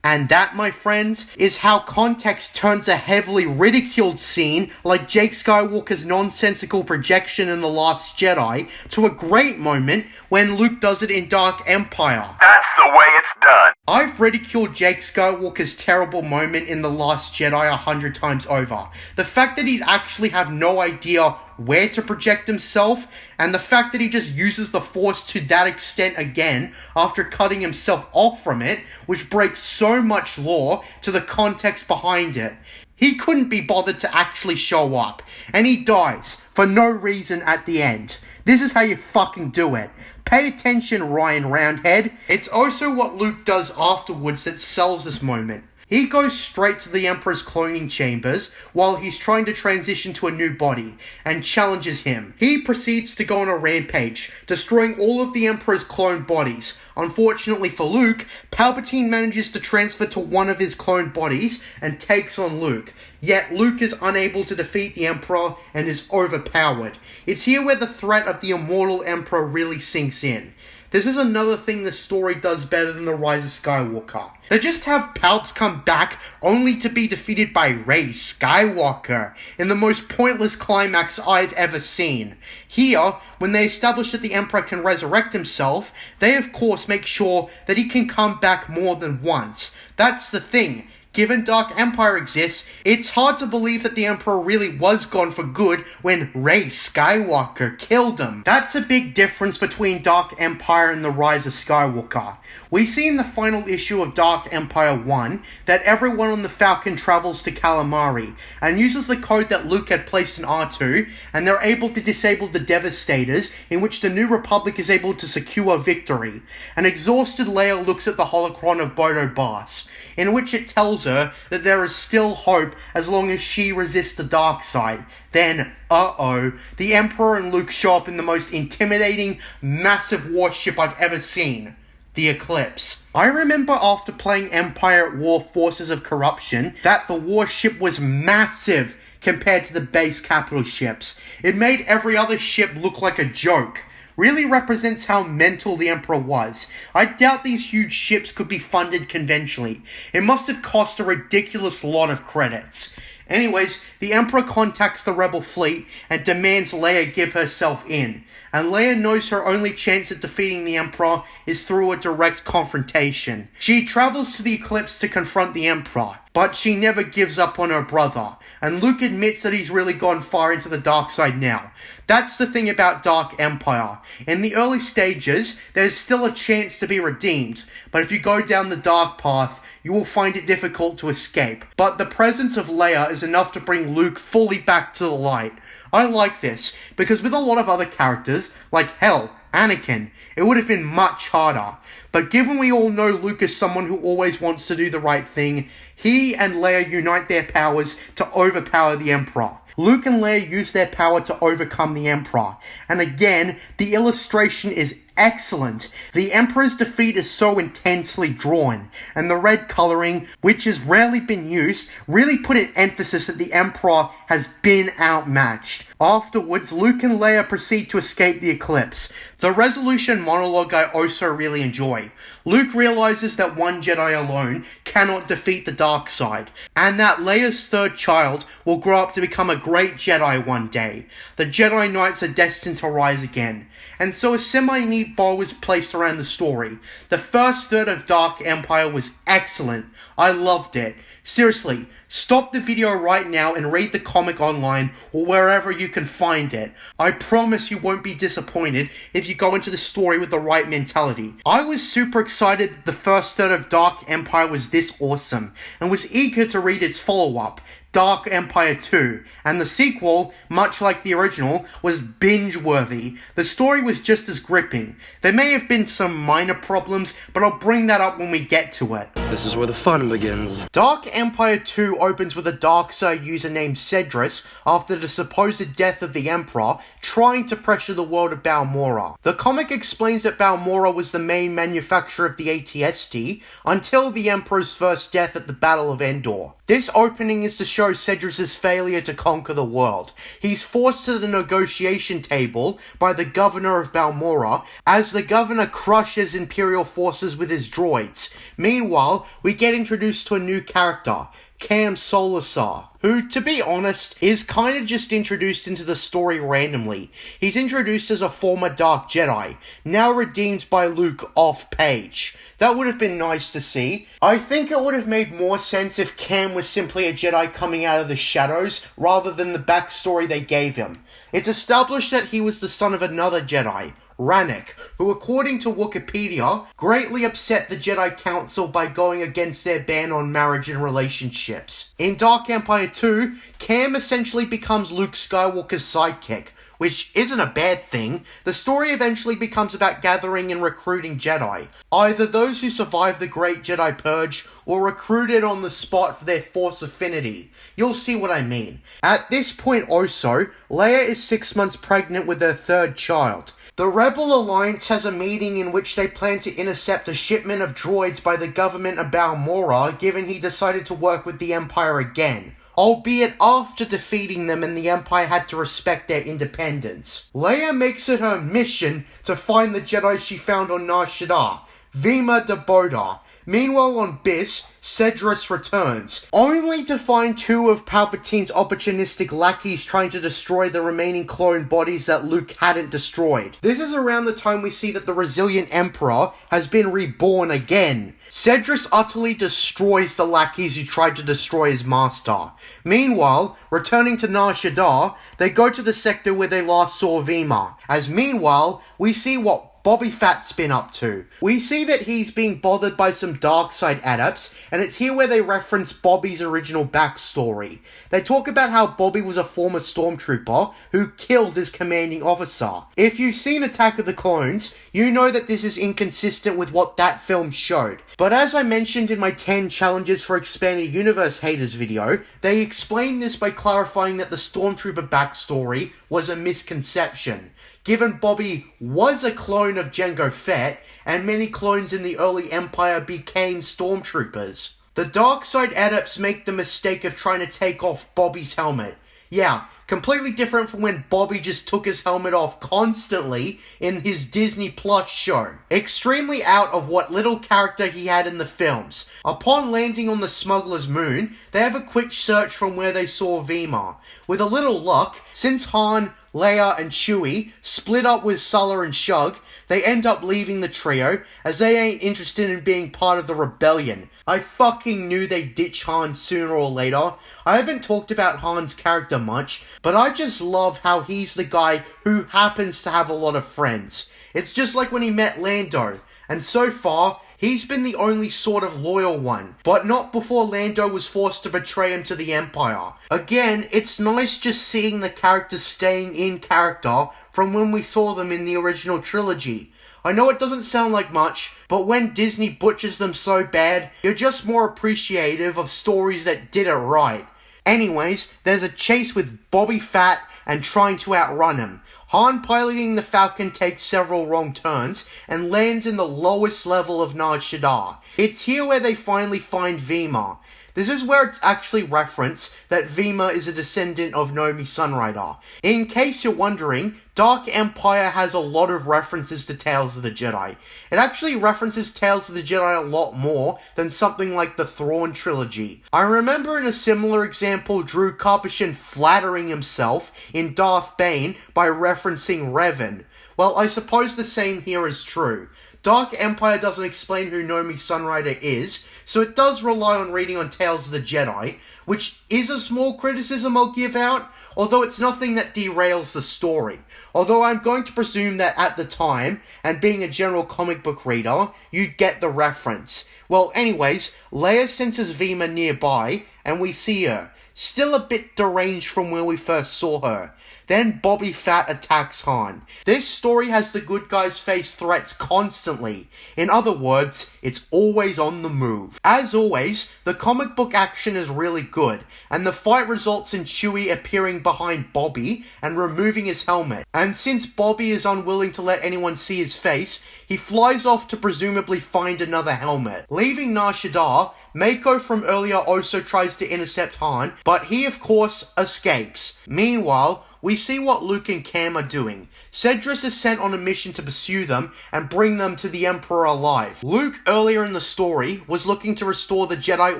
And that, my friends, is how context turns a heavily ridiculed scene like Jake Skywalker's nonsensical projection in The Last Jedi to a great moment when Luke does it in Dark Empire. That's the way it's done. I've ridiculed Jake Skywalker's terrible moment in The Last Jedi 100 times over. The fact that he'd actually have no idea where to project himself, and the fact that he just uses the Force to that extent again after cutting himself off from it, which breaks so much lore to the context behind it. He couldn't be bothered to actually show up, and he dies for no reason at the end. This is how you fucking do it. Pay attention, Ryan Roundhead. It's also what Luke does afterwards that sells this moment. He goes straight to the Emperor's cloning chambers while he's trying to transition to a new body and challenges him. He proceeds to go on a rampage, destroying all of the Emperor's cloned bodies. Unfortunately for Luke, Palpatine manages to transfer to one of his cloned bodies and takes on Luke. Yet Luke is unable to defeat the Emperor and is overpowered. It's here where the threat of the immortal Emperor really sinks in. This is another thing the story does better than the Rise of Skywalker. They just have Palps come back only to be defeated by Rey Skywalker in the most pointless climax I've ever seen. Here, when they establish that the Emperor can resurrect himself, they of course make sure that he can come back more than once. That's the thing. Given Dark Empire exists, it's hard to believe that the Emperor really was gone for good when Rey Skywalker killed him. That's a big difference between Dark Empire and the Rise of Skywalker. We see in the final issue of Dark Empire 1 that everyone on the Falcon travels to Calamari and uses the code that Luke had placed in R2, and they're able to disable the Devastators, in which the New Republic is able to secure victory. An exhausted Leia looks at the holocron of Bodo Baas, in which it tells her that there is still hope as long as she resists the dark side. Then, the Emperor and Luke show up in the most intimidating, massive warship I've ever seen. The Eclipse. I remember after playing Empire at War Forces of Corruption that the warship was massive compared to the base capital ships. It made every other ship look like a joke. Really represents how mental the Emperor was. I doubt these huge ships could be funded conventionally. It must have cost a ridiculous lot of credits. Anyways, the Emperor contacts the rebel fleet and demands Leia give herself in. And Leia knows her only chance at defeating the Emperor is through a direct confrontation. She travels to the Eclipse to confront the Emperor, but she never gives up on her brother. And Luke admits that he's really gone far into the dark side now. That's the thing about Dark Empire. In the early stages, there's still a chance to be redeemed, but if you go down the dark path, you will find it difficult to escape. But the presence of Leia is enough to bring Luke fully back to the light. I like this, because with a lot of other characters, like Anakin, it would have been much harder. But given we all know Luke is someone who always wants to do the right thing, he and Leia unite their powers to overpower the Emperor. Luke and Leia use their power to overcome the Emperor. And again, the illustration is excellent. The Emperor's defeat is so intensely drawn, and the red coloring, which has rarely been used, really put an emphasis that the Emperor has been outmatched. Afterwards, Luke and Leia proceed to escape the Eclipse. The resolution monologue I also really enjoy. Luke realizes that one Jedi alone cannot defeat the dark side, and that Leia's third child will grow up to become a great Jedi one day. The Jedi Knights are destined to rise again. And so a semi-neat bow was placed around the story. The first third of Dark Empire was excellent. I loved it. Seriously, stop the video right now and read the comic online or wherever you can find it. I promise you won't be disappointed if you go into the story with the right mentality. I was super excited that the first third of Dark Empire was this awesome, and was eager to read its follow-up, Dark Empire 2, and the sequel, much like the original, was binge-worthy. The story was just as gripping. There may have been some minor problems, but I'll bring that up when we get to it. This is where the fun begins. Dark Empire 2 opens with a Darkseid user named Cedrus, after the supposed death of the Emperor, trying to pressure the world of Balmorra. The comic explains that Balmorra was the main manufacturer of the AT-ST, until the Emperor's first death at the Battle of Endor. This opening is to show Cedrus' failure to conquer the world. He's forced to the negotiation table by the governor of Balmorra, as the governor crushes Imperial forces with his droids. Meanwhile, we get introduced to a new character, Cam Solusar, who, to be honest, is kind of just introduced into the story randomly. He's introduced as a former Dark Jedi, now redeemed by Luke off-page. That would have been nice to see. I think it would have made more sense if Cam was simply a Jedi coming out of the shadows, rather than the backstory they gave him. It's established that he was the son of another Jedi, Rannick, who according to Wikipedia, greatly upset the Jedi Council by going against their ban on marriage and relationships. In Dark Empire 2, Cam essentially becomes Luke Skywalker's sidekick, which isn't a bad thing. The story eventually becomes about gathering and recruiting Jedi, either those who survived the Great Jedi Purge or recruited on the spot for their Force affinity. You'll see what I mean. At this point also, Leia is 6 months pregnant with her third child. The Rebel Alliance has a meeting in which they plan to intercept a shipment of droids by the government of Balmorra, given he decided to work with the Empire again, albeit after defeating them and the Empire had to respect their independence. Leia makes it her mission to find the Jedi she found on Nar Shaddaa, Vima de Boda. Meanwhile on Biss, Cedrus returns, only to find two of Palpatine's opportunistic lackeys trying to destroy the remaining clone bodies that Luke hadn't destroyed. This is around the time we see that the resilient Emperor has been reborn again. Cedrus utterly destroys the lackeys who tried to destroy his master. Meanwhile, returning to Nar Shaddaa, they go to the sector where they last saw Vima. As meanwhile, we see what Bobby Fett's been up to. We see that he's being bothered by some Darkseid adepts, and it's here where they reference Bobby's original backstory. They talk about how Bobby was a former stormtrooper who killed his commanding officer. If you've seen Attack of the Clones, you know that this is inconsistent with what that film showed. But as I mentioned in my 10 challenges for Expanded Universe haters video, they explain this by clarifying that the stormtrooper backstory was a misconception, given Bobby was a clone of Jango Fett, and many clones in the early Empire became stormtroopers. The Darkseid adepts make the mistake of trying to take off Bobby's helmet, Yeah, completely different from when Bobby just took his helmet off constantly in his Disney Plus show. Extremely out of what little character he had in the films. Upon landing on the smuggler's moon, they have a quick search from where they saw Vima. With a little luck, since Han, Leia, and Chewie split up with Sulla and Shug, they end up leaving the trio, as they ain't interested in being part of the rebellion. I fucking knew they'd ditch Han sooner or later. I haven't talked about Han's character much, but I just love how he's the guy who happens to have a lot of friends. It's just like when he met Lando, and so far, he's been the only sort of loyal one, but not before Lando was forced to betray him to the Empire. Again, it's nice just seeing the characters staying in character from when we saw them in the original trilogy. I know it doesn't sound like much, but when Disney butchers them so bad, you're just more appreciative of stories that did it right. Anyways, there's a chase with Bobby Fett and trying to outrun him. Han piloting the Falcon takes several wrong turns and lands in the lowest level of Nar Shaddaa. It's here where they finally find Vima. This is where it's actually referenced that Vima is a descendant of Nomi Sunrider. In case you're wondering, Dark Empire has a lot of references to Tales of the Jedi. It actually references Tales of the Jedi a lot more than something like the Thrawn trilogy. I remember in a similar example Drew Karpyshyn flattering himself in Darth Bane by referencing Revan. Well, I suppose the same here is true. Dark Empire doesn't explain who Nomi Sunrider is, so it does rely on reading on Tales of the Jedi, which is a small criticism I'll give out, although it's nothing that derails the story. Although I'm going to presume that at the time, and being a general comic book reader, you'd get the reference. Well, anyways, Leia senses Vima nearby, and we see her. Still a bit deranged from where we first saw her. Then Bobby Fett attacks Han. This story has the good guys face threats constantly. In other words, it's always on the move. As always, the comic book action is really good, and the fight results in Chewie appearing behind Bobby and removing his helmet. And since Bobby is unwilling to let anyone see his face, he flies off to presumably find another helmet. Leaving Nar Shaddaa, Mako from earlier also tries to intercept Han, but he of course escapes. Meanwhile, we see what Luke and Cam are doing. Cedrus is sent on a mission to pursue them and bring them to the Emperor alive. Luke, earlier in the story, was looking to restore the Jedi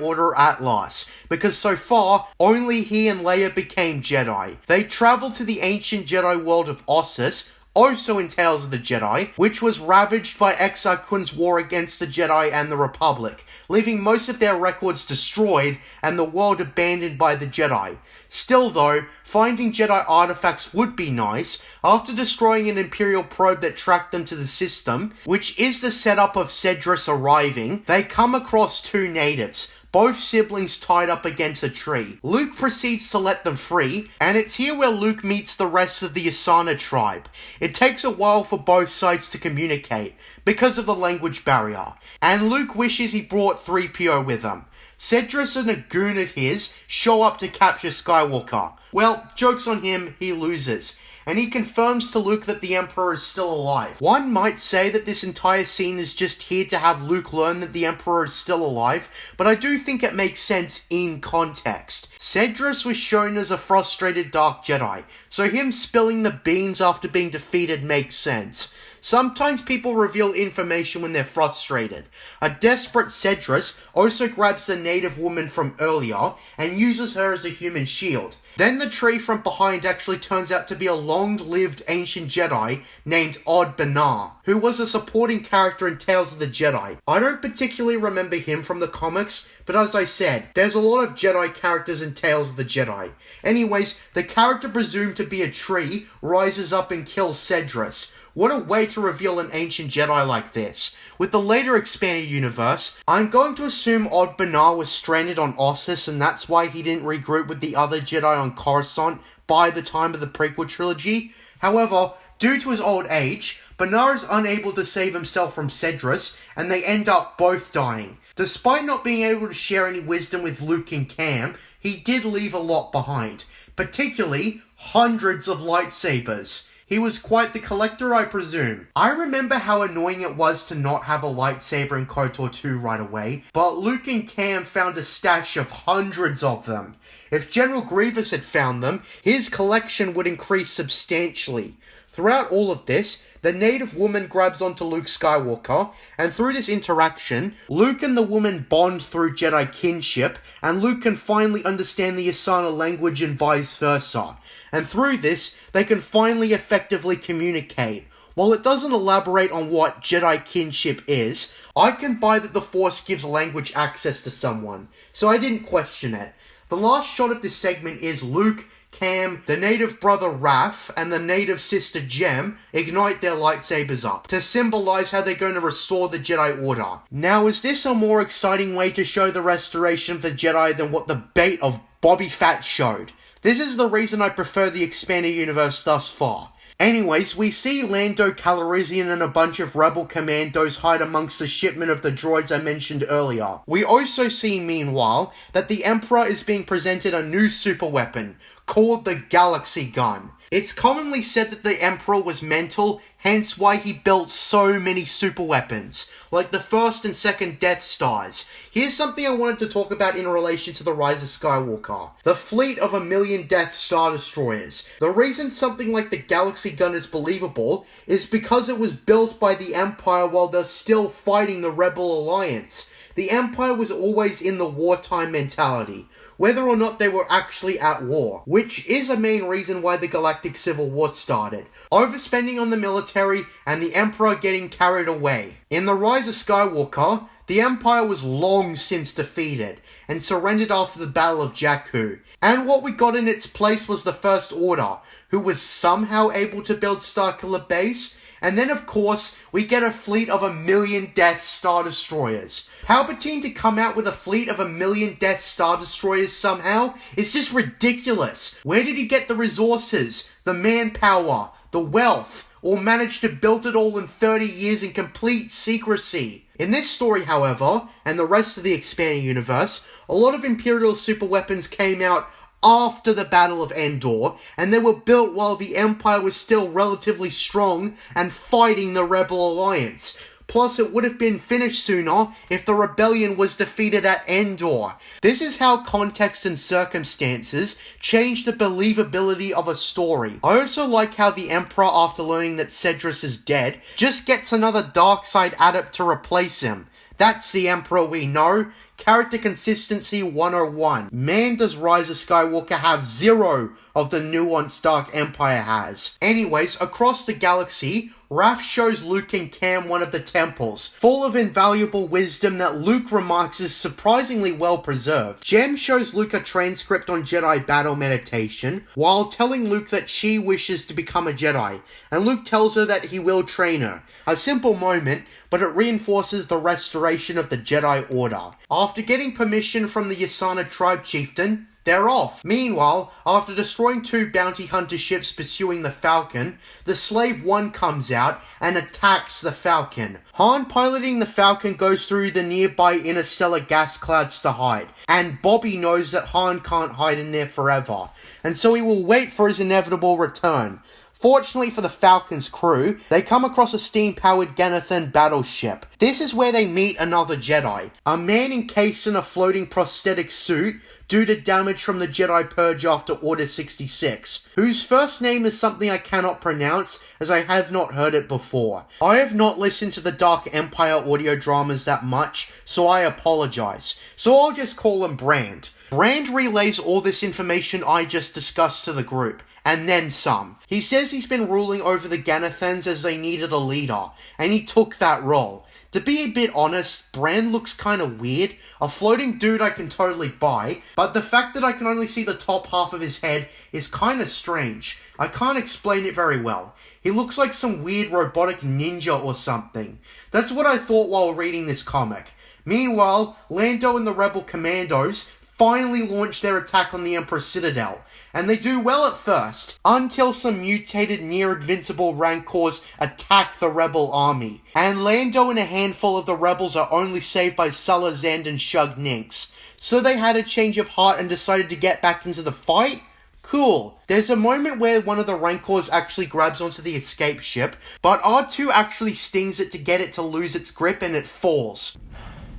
Order at last, because so far, only he and Leia became Jedi. They travel to the ancient Jedi world of Ossus, also in Tales of the Jedi, which was ravaged by Exar Kun's war against the Jedi and the Republic, leaving most of their records destroyed and the world abandoned by the Jedi. Still though, finding Jedi artifacts would be nice. After destroying an Imperial probe that tracked them to the system, which is the setup of Cedrus arriving, they come across two natives, both siblings tied up against a tree. Luke proceeds to let them free, and it's here where Luke meets the rest of the Asana tribe. It takes a while for both sides to communicate, because of the language barrier, and Luke wishes he brought 3PO with him. Cedrus and a goon of his show up to capture Skywalker. Well, joke's on him, he loses, and he confirms to Luke that the Emperor is still alive. One might say that this entire scene is just here to have Luke learn that the Emperor is still alive, but I do think it makes sense in context. Cedrus was shown as a frustrated Dark Jedi, so him spilling the beans after being defeated makes sense. Sometimes people reveal information when they're frustrated. A desperate Cedrus also grabs the native woman from earlier and uses her as a human shield. Then the tree from behind actually turns out to be a long-lived ancient Jedi named Od Banar, who was a supporting character in Tales of the Jedi. I don't particularly remember him from the comics, but as I said, there's a lot of Jedi characters in Tales of the Jedi. Anyways, the character presumed to be a tree rises up and kills Cedrus. What a way to reveal an ancient Jedi like this. With the later expanded universe, I'm going to assume Od Banar was stranded on Ossus and that's why he didn't regroup with the other Jedi on Coruscant by the time of the prequel trilogy. However, due to his old age, Banar is unable to save himself from Cedrus, and they end up both dying. Despite not being able to share any wisdom with Luke and Cam, he did leave a lot behind, particularly hundreds of lightsabers. He was quite the collector, I presume. I remember how annoying it was to not have a lightsaber in KOTOR 2 right away, but Luke and Cam found a stash of hundreds of them. If General Grievous had found them, his collection would increase substantially. Throughout all of this, the native woman grabs onto Luke Skywalker, and through this interaction, Luke and the woman bond through Jedi kinship, and Luke can finally understand the Yasana language and vice versa. And through this, they can finally effectively communicate. While it doesn't elaborate on what Jedi kinship is, I can buy that the Force gives language access to someone, so I didn't question it. The last shot of this segment is Luke, Cam, the native brother Raph, and the native sister Jem ignite their lightsabers up to symbolize how they're going to restore the Jedi Order. Now, is this a more exciting way to show the restoration of the Jedi than what the bait of Boba Fett showed? This is the reason I prefer the expanded universe thus far. Anyways, we see Lando Calrissian and a bunch of rebel commandos hide amongst the shipment of the droids I mentioned earlier. We also see, meanwhile, that the Emperor is being presented a new super weapon, called the Galaxy Gun. It's commonly said that the Emperor was mental, hence why he built so many super weapons, like the first and second Death Stars. Here's something I wanted to talk about in relation to the Rise of Skywalker. The fleet of 1,000,000 Death Star destroyers. The reason something like the Galaxy Gun is believable is because it was built by the Empire while they're still fighting the Rebel Alliance. The Empire was always in the wartime mentality, whether or not they were actually at war, which is a main reason why the Galactic Civil War started. Overspending on the military and the Emperor getting carried away. In the Rise of Skywalker, the Empire was long since defeated and surrendered after the Battle of Jakku. And what we got in its place was the First Order, who was somehow able to build Starkiller Base. And then, of course, we get a fleet of 1,000,000 Death Star Destroyers. Palpatine to come out with a fleet of 1,000,000 Death Star Destroyers somehow is just ridiculous. Where did he get the resources, the manpower, the wealth, or manage to build it all in 30 years in complete secrecy? In this story, however, and the rest of the expanding universe, a lot of Imperial super weapons came out after the Battle of Endor, and they were built while the Empire was still relatively strong and fighting the Rebel Alliance. Plus, it would have been finished sooner if the rebellion was defeated at Endor. This is how context and circumstances change the believability of a story. I also like how the Emperor, after learning that Cedrus is dead, just gets another dark side adept to replace him. That's the Emperor we know. Character consistency 101. Man, does Rise of Skywalker have zero of the nuance Dark Empire has. Anyways, across the galaxy, Raph shows Luke and Cam one of the temples, full of invaluable wisdom that Luke remarks is surprisingly well preserved. Jem shows Luke a transcript on Jedi battle meditation, while telling Luke that she wishes to become a Jedi, and Luke tells her that he will train her. A simple moment, but it reinforces the restoration of the Jedi Order. After getting permission from the Yasana tribe chieftain, they're off. Meanwhile, after destroying 2 bounty hunter ships pursuing the Falcon, the Slave One comes out and attacks the Falcon. Han piloting the Falcon goes through the nearby interstellar gas clouds to hide, and Bobby knows that Han can't hide in there forever, and so he will wait for his inevitable return. Fortunately for the Falcon's crew, they come across a steam-powered Ganathan battleship. This is where they meet another Jedi, a man encased in a floating prosthetic suit due to damage from the Jedi Purge after Order 66, whose first name is something I cannot pronounce as I have not heard it before. I have not listened to the Dark Empire audio dramas that much, so I apologize. So I'll just call him Brand. Brand relays all this information I just discussed to the group, and then some. He says he's been ruling over the Ganathans as they needed a leader, and he took that role. To be a bit honest, Brand looks kinda weird. A floating dude I can totally buy, but the fact that I can only see the top half of his head is kinda strange. I can't explain it very well. He looks like some weird robotic ninja or something. That's what I thought while reading this comic. Meanwhile, Lando and the Rebel Commandos finally launch their attack on the Emperor's Citadel, and they do well at first, until some mutated near-invincible Rancors attack the Rebel army, and Lando and a handful of the Rebels are only saved by Sulla Zand and Shug Ninx. So they had a change of heart and decided to get back into the fight? Cool. There's a moment where one of the Rancors actually grabs onto the escape ship, but R2 actually stings it to get it to lose its grip and it falls.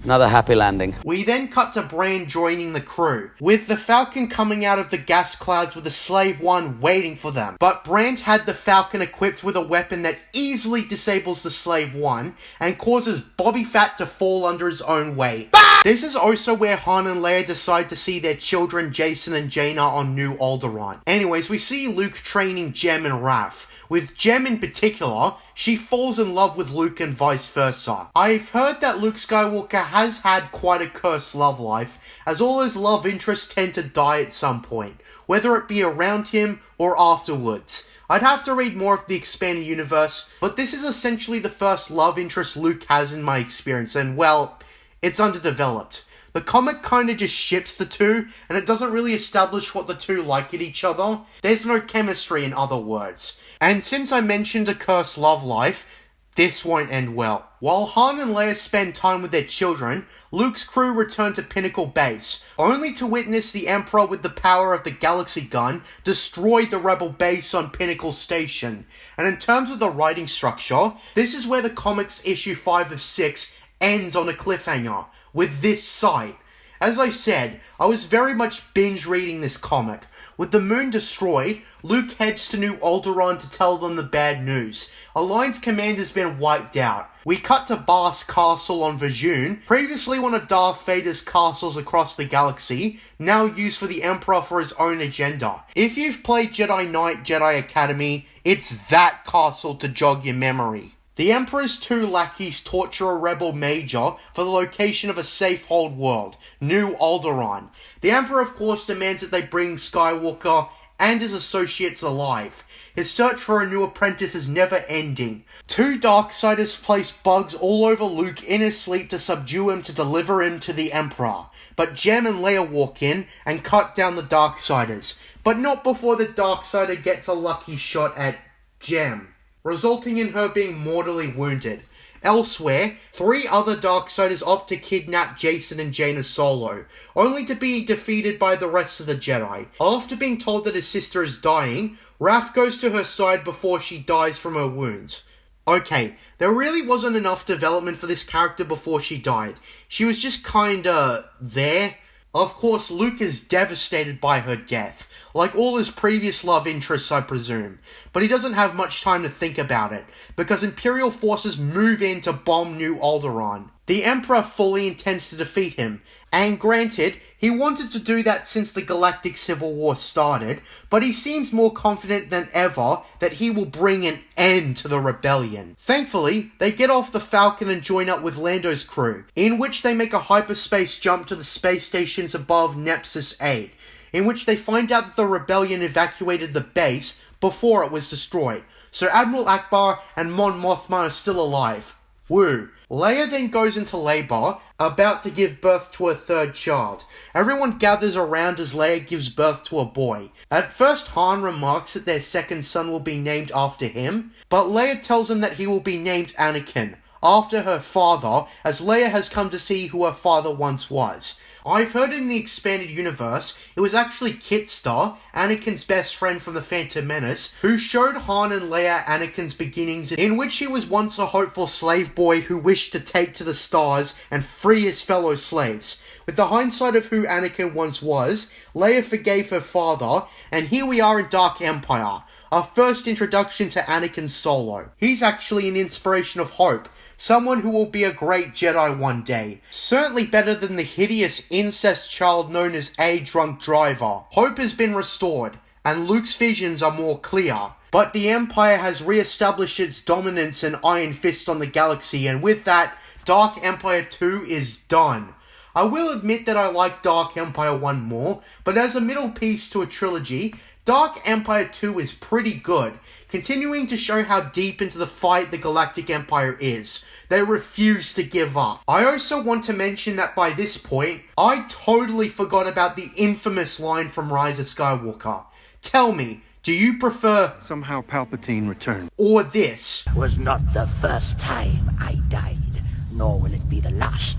Another happy landing. We then cut to Bran joining the crew, with the Falcon coming out of the gas clouds with the Slave One waiting for them. But Bran had the Falcon equipped with a weapon that easily disables the Slave One and causes Bobby Fett to fall under his own weight. This is also where Han and Leia decide to see their children Jason and Jaina on New Alderaan. Anyways, we see Luke training Jem and Raph. With Jem in particular, she falls in love with Luke and vice versa. I've heard that Luke Skywalker has had quite a cursed love life, as all his love interests tend to die at some point, whether it be around him or afterwards. I'd have to read more of the expanded universe, but this is essentially the first love interest Luke has in my experience, and well, it's underdeveloped. The comic kinda just ships the two, and it doesn't really establish what the two like at each other. There's no chemistry, in other words. And since I mentioned a cursed love life, this won't end well. While Han and Leia spend time with their children, Luke's crew return to Pinnacle Base, only to witness the Emperor with the power of the Galaxy Gun destroy the Rebel base on Pinnacle Station. And in terms of the writing structure, this is where the comics issue 5 of 6 ends on a cliffhanger, with this sight. As I said, I was very much binge reading this comic. With the moon destroyed, Luke heads to New Alderaan to tell them the bad news. Alliance command has been wiped out. We cut to Bar's castle on Vajun, previously one of Darth Vader's castles across the galaxy, now used for the Emperor for his own agenda. If you've played Jedi Knight Jedi Academy, it's that castle to jog your memory. The Emperor's two lackeys torture a rebel major for the location of a safe hold world, New Alderaan. The Emperor of course demands that they bring Skywalker and his associates alive. His search for a new apprentice is never ending. Two Darksiders place bugs all over Luke in his sleep to subdue him to deliver him to the Emperor. But Jem and Leia walk in and cut down the Darksiders, but not before the Darksider gets a lucky shot at Jem, resulting in her being mortally wounded. Elsewhere, 3 other Darksiders opt to kidnap Jason and Jaina solo, only to be defeated by the rest of the Jedi. After being told that his sister is dying, Raph goes to her side before she dies from her wounds. Okay, there really wasn't enough development for this character before she died. She was just kinda there. Of course, Luke is devastated by her death, like all his previous love interests I presume, but he doesn't have much time to think about it, because Imperial forces move in to bomb New Alderaan. The Emperor fully intends to defeat him, and granted, he wanted to do that since the Galactic Civil War started, but he seems more confident than ever that he will bring an end to the rebellion. Thankfully, they get off the Falcon and join up with Lando's crew, in which they make a hyperspace jump to the space stations above Nepsis 8, in which they find out that the rebellion evacuated the base before it was destroyed, so Admiral Akbar and Mon Mothma are still alive. Woo. Leia then goes into labor, about to give birth to her 3rd child. Everyone gathers around as Leia gives birth to a boy. At first, Han remarks that their 2nd son will be named after him, but Leia tells him that he will be named Anakin, after her father, as Leia has come to see who her father once was. I've heard in the expanded universe, it was actually Kit Star, Anakin's best friend from the Phantom Menace, who showed Han and Leia Anakin's beginnings, in which he was once a hopeful slave boy who wished to take to the stars and free his fellow slaves. With the hindsight of who Anakin once was, Leia forgave her father, and here we are in Dark Empire, our first introduction to Anakin Solo. He's actually an inspiration of hope, someone who will be a great Jedi one day. Certainly better than the hideous incest child known as A Drunk Driver. Hope has been restored, and Luke's visions are more clear. But the Empire has re-established its dominance and iron fist on the galaxy, and with that, Dark Empire 2 is done. I will admit that I like Dark Empire 1 more, but as a middle piece to a trilogy, Dark Empire 2 is pretty good, continuing to show how deep into the fight the Galactic Empire is. They refuse to give up. I also want to mention that by this point, I totally forgot about the infamous line from Rise of Skywalker. Tell me, do you prefer Somehow Palpatine returned. or this? Was not the first time I died, nor will it be the last.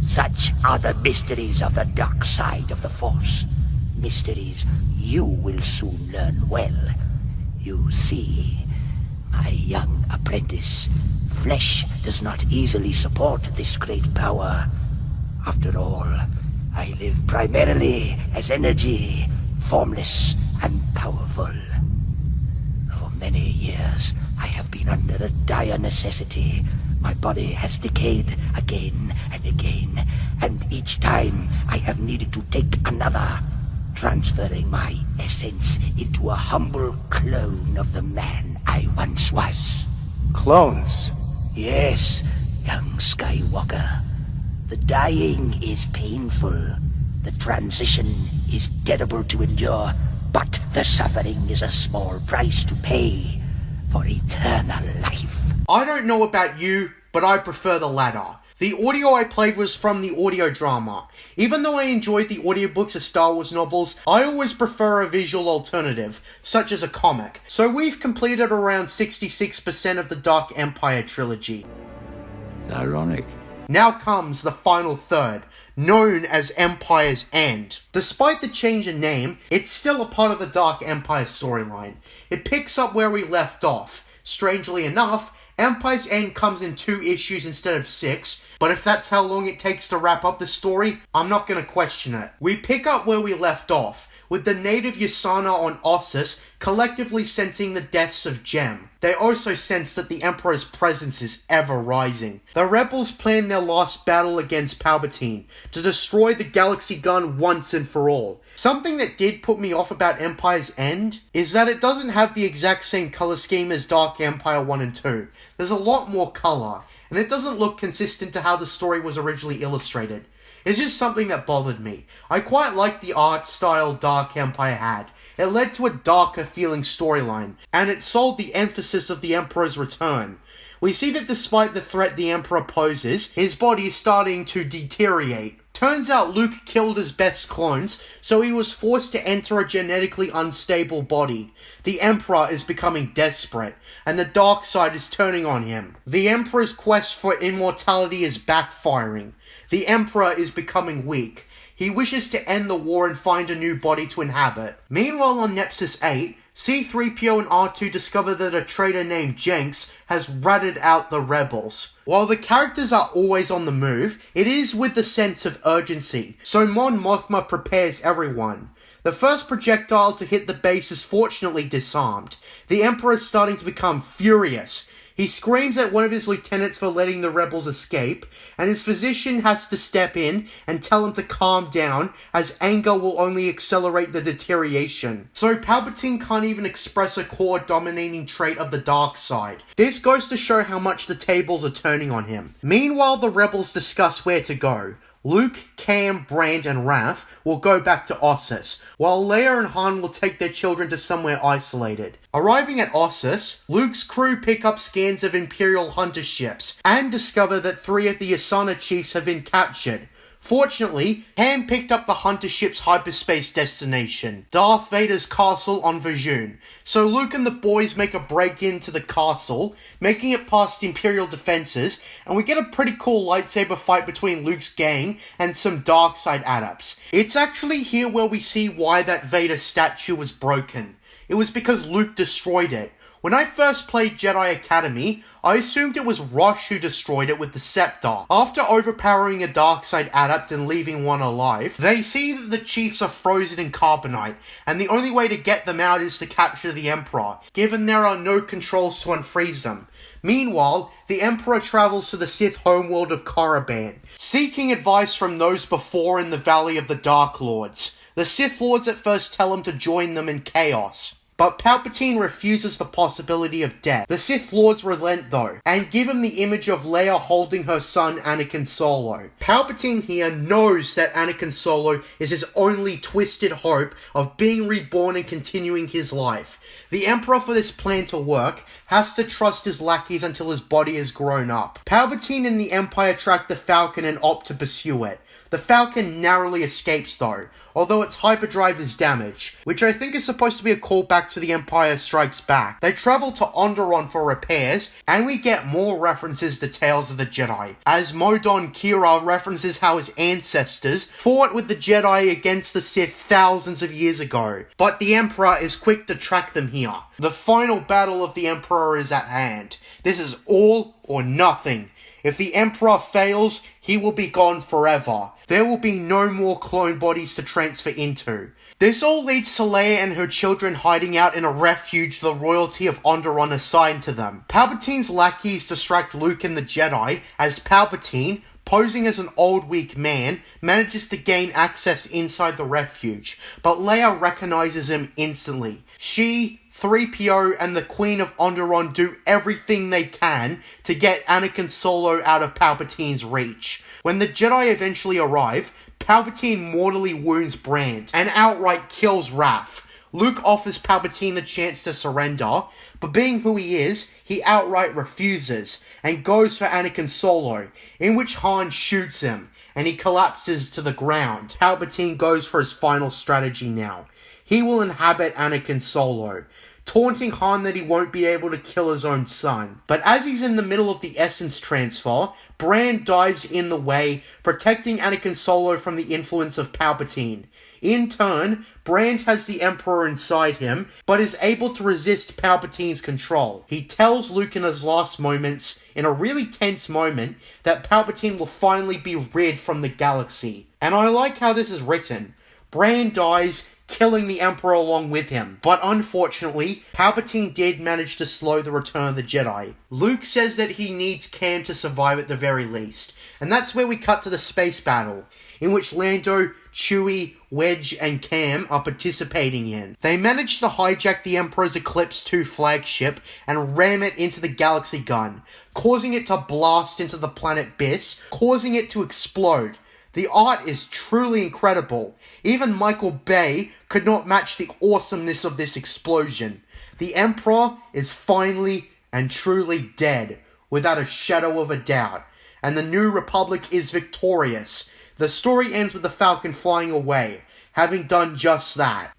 Such are the mysteries of the dark side of the Force. mysteries you will soon learn well. You see, my young apprentice, flesh does not easily support this great power. After all, I live primarily as energy, formless and powerful. For many years, I have been under a dire necessity. My body has decayed again and again, and each time I have needed to take another, transferring my essence into a humble clone of the man I once was. Clones? Yes, young Skywalker. The dying is painful. The transition is terrible to endure, but the suffering is a small price to pay for eternal life. I don't know about you, but I prefer the latter. The audio I played was from the audio drama. Even though I enjoyed the audiobooks of Star Wars novels, I always prefer a visual alternative, such as a comic. So we've completed around 66% of the Dark Empire trilogy. Ironic. Now comes the final third, known as Empire's End. Despite the change in name, it's still a part of the Dark Empire storyline. It picks up where we left off. Strangely enough, Empire's End comes in 2 issues instead of 6, but if that's how long it takes to wrap up the story, I'm not going to question it. We pick up where we left off, with the native Yasana on Ossus collectively sensing the deaths of Jem. They also sense that the Emperor's presence is ever rising. The rebels plan their last battle against Palpatine to destroy the galaxy gun once and for all. Something that did put me off about Empire's End is that it doesn't have the exact same color scheme as Dark Empire 1 and 2. There's a lot more color, and it doesn't look consistent to how the story was originally illustrated. It's just something that bothered me. I quite liked the art style Dark Empire had. It led to a darker feeling storyline, and it sold the emphasis of the Emperor's return. We see that despite the threat the Emperor poses, his body is starting to deteriorate. Turns out Luke killed his best clones, so he was forced to enter a genetically unstable body. The Emperor is becoming desperate, and the dark side is turning on him. The Emperor's quest for immortality is backfiring. The Emperor is becoming weak. He wishes to end the war and find a new body to inhabit. Meanwhile on Nepsis 8, C-3PO and R2 discover that a traitor named Jenks has ratted out the rebels. While the characters are always on the move, it is with a sense of urgency, so Mon Mothma prepares everyone. The first projectile to hit the base is fortunately disarmed. The Emperor is starting to become furious. He screams at one of his lieutenants for letting the rebels escape, and his physician has to step in and tell him to calm down, as anger will only accelerate the deterioration. So Palpatine can't even express a core dominating trait of the dark side. This goes to show how much the tables are turning on him. Meanwhile, the rebels discuss where to go. Luke, Cam, Brand, and Raph will go back to Ossus, while Leia and Han will take their children to somewhere isolated. Arriving at Ossus, Luke's crew pick up scans of Imperial hunter ships, and discover that 3 of the Yasana chiefs have been captured. Fortunately, Han picked up the hunter ship's hyperspace destination, Darth Vader's castle on Vajun. So Luke and the boys make a break into the castle, making it past Imperial defenses, and we get a pretty cool lightsaber fight between Luke's gang and some dark side adepts. It's actually here where we see why that Vader statue was broken. It was because Luke destroyed it. When I first played Jedi Academy, I assumed it was Rosh who destroyed it with the scepter. After overpowering a darkseid adept and leaving one alive, they see that the chiefs are frozen in carbonite, and the only way to get them out is to capture the Emperor, given there are no controls to unfreeze them. Meanwhile, the Emperor travels to the Sith homeworld of Korriban, seeking advice from those before in the Valley of the Dark Lords. The Sith Lords at first tell him to join them in chaos, but Palpatine refuses the possibility of death. The Sith Lords relent though, and give him the image of Leia holding her son Anakin Solo. Palpatine here knows that Anakin Solo is his only twisted hope of being reborn and continuing his life. The Emperor, for this plan to work, has to trust his lackeys until his body has grown up. Palpatine and the Empire track the Falcon and opt to pursue it. The Falcon narrowly escapes though, although its hyperdrive is damaged, which I think is supposed to be a callback to The Empire Strikes Back. They travel to Onderon for repairs, and we get more references to Tales of the Jedi, as Modon Kira references how his ancestors fought with the Jedi against the Sith thousands of years ago, but the Emperor is quick to track them here. The final battle of the Emperor is at hand. This is all or nothing. If the Emperor fails, he will be gone forever. There will be no more clone bodies to transfer into. This all leads to Leia and her children hiding out in a refuge the royalty of Onderon assigned to them. Palpatine's lackeys distract Luke and the Jedi as Palpatine, posing as an old weak man, manages to gain access inside the refuge, but Leia recognizes him instantly. She, 3PO and the Queen of Onderon do everything they can to get Anakin Solo out of Palpatine's reach. When the Jedi eventually arrive, Palpatine mortally wounds Brand and outright kills Raph. Luke offers Palpatine the chance to surrender, but being who he is, he outright refuses and goes for Anakin Solo, in which Han shoots him and he collapses to the ground. Palpatine goes for his final strategy now. He will inhabit Anakin Solo, taunting Han that he won't be able to kill his own son. But as he's in the middle of the essence transfer, Brand dives in the way, protecting Anakin Solo from the influence of Palpatine. In turn, Brand has the Emperor inside him, but is able to resist Palpatine's control. He tells Luke in his last moments, in a really tense moment, that Palpatine will finally be rid from the galaxy. And I like how this is written. Brand dies, killing the Emperor along with him. But unfortunately, Palpatine did manage to slow the return of the Jedi. Luke says that he needs Cam to survive at the very least. And that's where we cut to the space battle, in which Lando, Chewie, Wedge, and Cam are participating in. They manage to hijack the Emperor's Eclipse 2 flagship and ram it into the galaxy gun, causing it to blast into the planet Biss, causing it to explode. The art is truly incredible. Even Michael Bay could not match the awesomeness of this explosion. The Emperor is finally and truly dead, without a shadow of a doubt, and the New Republic is victorious. The story ends with the Falcon flying away, having done just that.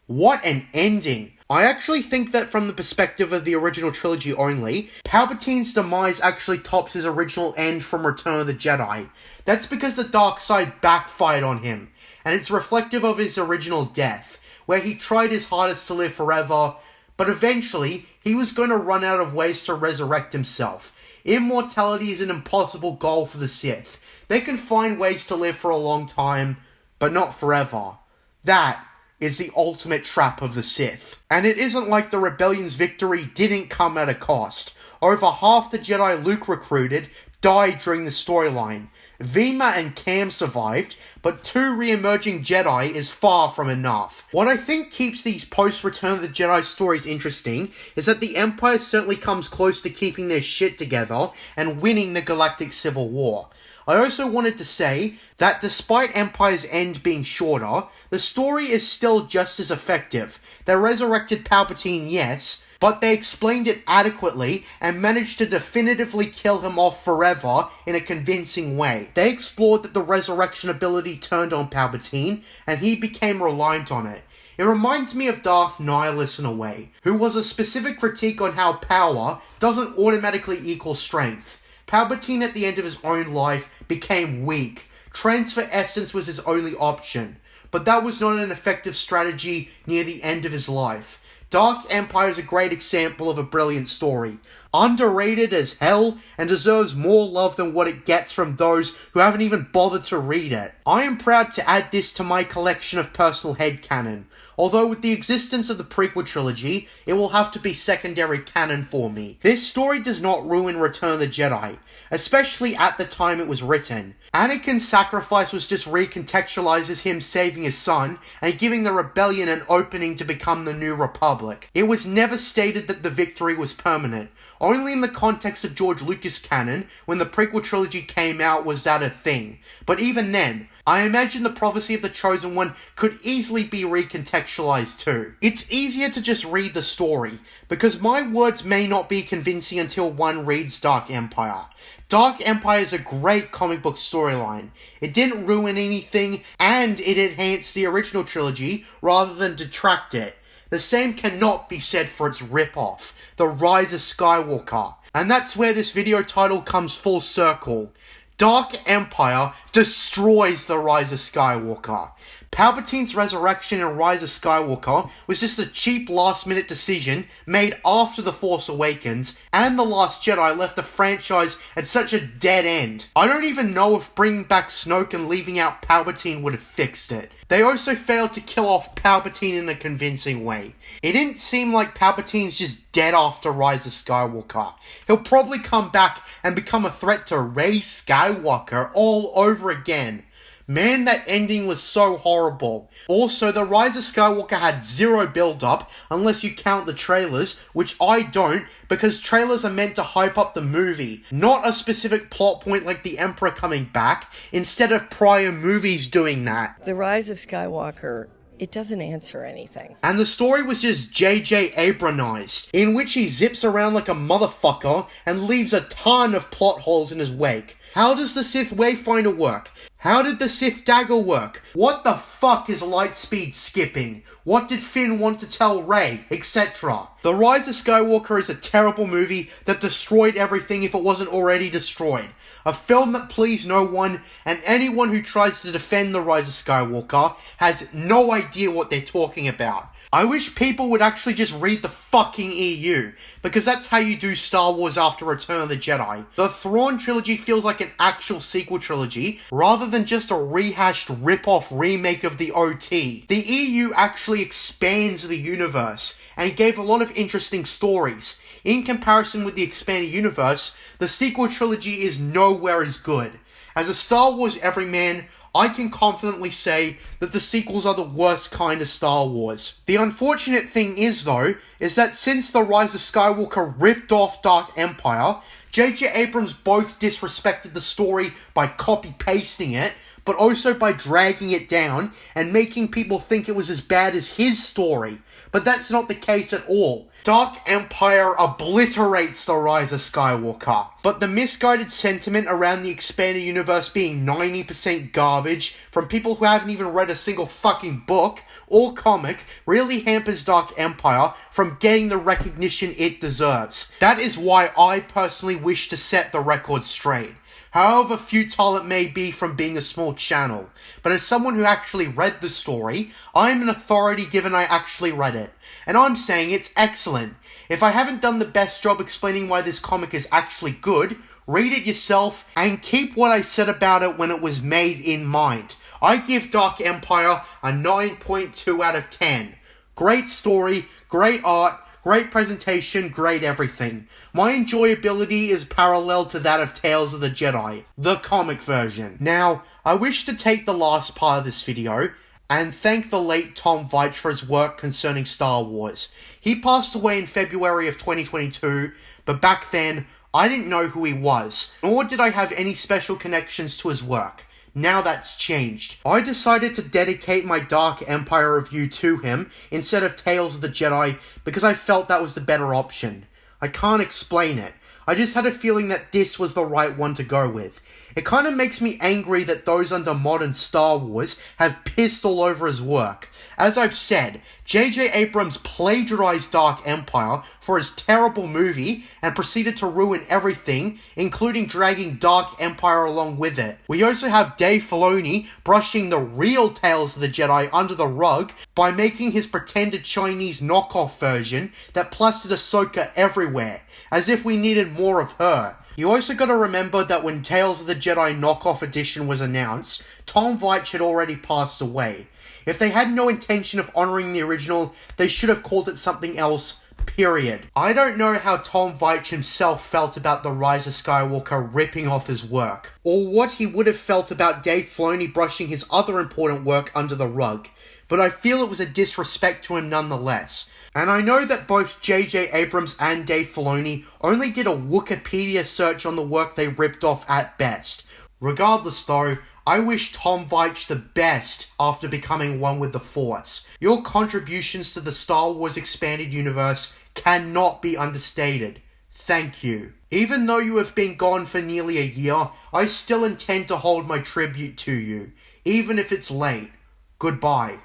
What an ending! I actually think that from the perspective of the original trilogy only, Palpatine's demise actually tops his original end from Return of the Jedi. That's because the dark side backfired on him, and it's reflective of his original death, where he tried his hardest to live forever, but eventually he was going to run out of ways to resurrect himself. Immortality is an impossible goal for the Sith. They can find ways to live for a long time, but not forever. That is the ultimate trap of the Sith. And it isn't like the Rebellion's victory didn't come at a cost. Over half the Jedi Luke recruited died during the storyline. Vima and Cam survived, but 2 re-emerging Jedi is far from enough. What I think keeps these post-Return of the Jedi stories interesting is that the Empire certainly comes close to keeping their shit together and winning the Galactic Civil War. I also wanted to say that despite Empire's end being shorter, the story is still just as effective. They resurrected Palpatine, yes, but they explained it adequately and managed to definitively kill him off forever in a convincing way. They explored that the resurrection ability turned on Palpatine, and he became reliant on it. It reminds me of Darth Nihilus in a way, who was a specific critique on how power doesn't automatically equal strength. Palpatine at the end of his own life became weak. Transfer essence was his only option, but that was not an effective strategy near the end of his life. Dark Empire is a great example of a brilliant story. Underrated as hell and deserves more love than what it gets from those who haven't even bothered to read it. I am proud to add this to my collection of personal headcanon, although with the existence of the prequel trilogy, it will have to be secondary canon for me. This story does not ruin Return of the Jedi, especially at the time it was written. Anakin's sacrifice was just recontextualized as him saving his son and giving the rebellion an opening to become the New Republic. It was never stated that the victory was permanent. Only in the context of George Lucas canon, when the prequel trilogy came out, was that a thing. But even then, I imagine the prophecy of the Chosen One could easily be recontextualized too. It's easier to just read the story, because my words may not be convincing until one reads Dark Empire. Dark Empire is a great comic book storyline. It didn't ruin anything, and it enhanced the original trilogy rather than detract it. The same cannot be said for its ripoff, The Rise of Skywalker. And that's where this video title comes full circle. Dark Empire destroys The Rise of Skywalker. Palpatine's resurrection in Rise of Skywalker was just a cheap last-minute decision made after The Force Awakens, and The Last Jedi left the franchise at such a dead end. I don't even know if bringing back Snoke and leaving out Palpatine would have fixed it. They also failed to kill off Palpatine in a convincing way. It didn't seem like Palpatine's just dead after Rise of Skywalker. He'll probably come back and become a threat to Rey Skywalker all over again. Man, that ending was so horrible. Also, The Rise of Skywalker had zero build-up, unless you count the trailers, which I don't, because trailers are meant to hype up the movie, not a specific plot point like the Emperor coming back, instead of prior movies doing that. The Rise of Skywalker, it doesn't answer anything. And the story was just J.J. Abramized, in which he zips around like a motherfucker and leaves a ton of plot holes in his wake. How does the Sith Wayfinder work? How did the Sith Dagger work? What the fuck is lightspeed skipping? What did Finn want to tell Rey? Etc. The Rise of Skywalker is a terrible movie that destroyed everything if it wasn't already destroyed. A film that pleased no one, and anyone who tries to defend The Rise of Skywalker has no idea what they're talking about. I wish people would actually just read the fucking EU, because that's how you do Star Wars after Return of the Jedi. The Thrawn trilogy feels like an actual sequel trilogy, rather than just a rehashed rip-off remake of the OT. The EU actually expands the universe, and gave a lot of interesting stories. In comparison with the expanded universe, the sequel trilogy is nowhere as good. As a Star Wars everyman, I can confidently say that the sequels are the worst kind of Star Wars. The unfortunate thing is, though, is that since The Rise of Skywalker ripped off Dark Empire, J.J. Abrams both disrespected the story by copy-pasting it, but also by dragging it down and making people think it was as bad as his story. But that's not the case at all. Dark Empire obliterates The Rise of Skywalker. But the misguided sentiment around the expanded universe being 90% garbage from people who haven't even read a single fucking book or comic really hampers Dark Empire from getting the recognition it deserves. That is why I personally wish to set the record straight. However futile it may be from being a small channel. But as someone who actually read the story, I am an authority given I actually read it. And I'm saying it's excellent. If I haven't done the best job explaining why this comic is actually good, read it yourself and keep what I said about it when it was made in mind. I give Dark Empire a 9.2 out of 10. Great story, great art, great presentation, great everything. My enjoyability is parallel to that of Tales of the Jedi, the comic version. Now, I wish to take the last part of this video and thank the late Tom Veitch for his work concerning Star Wars. He passed away in February of 2022, but back then, I didn't know who he was, nor did I have any special connections to his work. Now that's changed. I decided to dedicate my Dark Empire review to him instead of Tales of the Jedi because I felt that was the better option. I can't explain it. I just had a feeling that this was the right one to go with. It kind of makes me angry that those under modern Star Wars have pissed all over his work. As I've said, J.J. Abrams plagiarized Dark Empire for his terrible movie and proceeded to ruin everything, including dragging Dark Empire along with it. We also have Dave Filoni brushing the real Tales of the Jedi under the rug by making his pretended Chinese knockoff version that plastered Ahsoka everywhere, as if we needed more of her. You also gotta remember that when Tales of the Jedi knockoff edition was announced, Tom Veitch had already passed away. If they had no intention of honouring the original, they should have called it something else, period. I don't know how Tom Veitch himself felt about The Rise of Skywalker ripping off his work, or what he would have felt about Dave Filoni brushing his other important work under the rug, but I feel it was a disrespect to him nonetheless. And I know that both J.J. Abrams and Dave Filoni only did a Wikipedia search on the work they ripped off at best. Regardless though, I wish Tom Veitch the best after becoming one with the Force. Your contributions to the Star Wars expanded universe cannot be understated. Thank you. Even though you have been gone for nearly a year, I still intend to hold my tribute to you, even if it's late. Goodbye.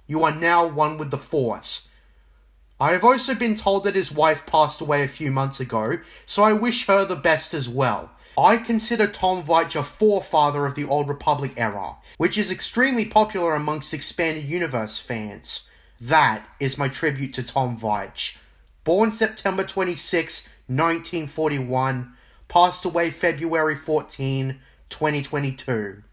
You are now one with the Force. I have also been told that his wife passed away a few months ago, so I wish her the best as well. I consider Tom Veitch a forefather of the Old Republic era, which is extremely popular amongst Expanded Universe fans. That is my tribute to Tom Veitch. Born September 26, 1941, passed away February 14, 2022.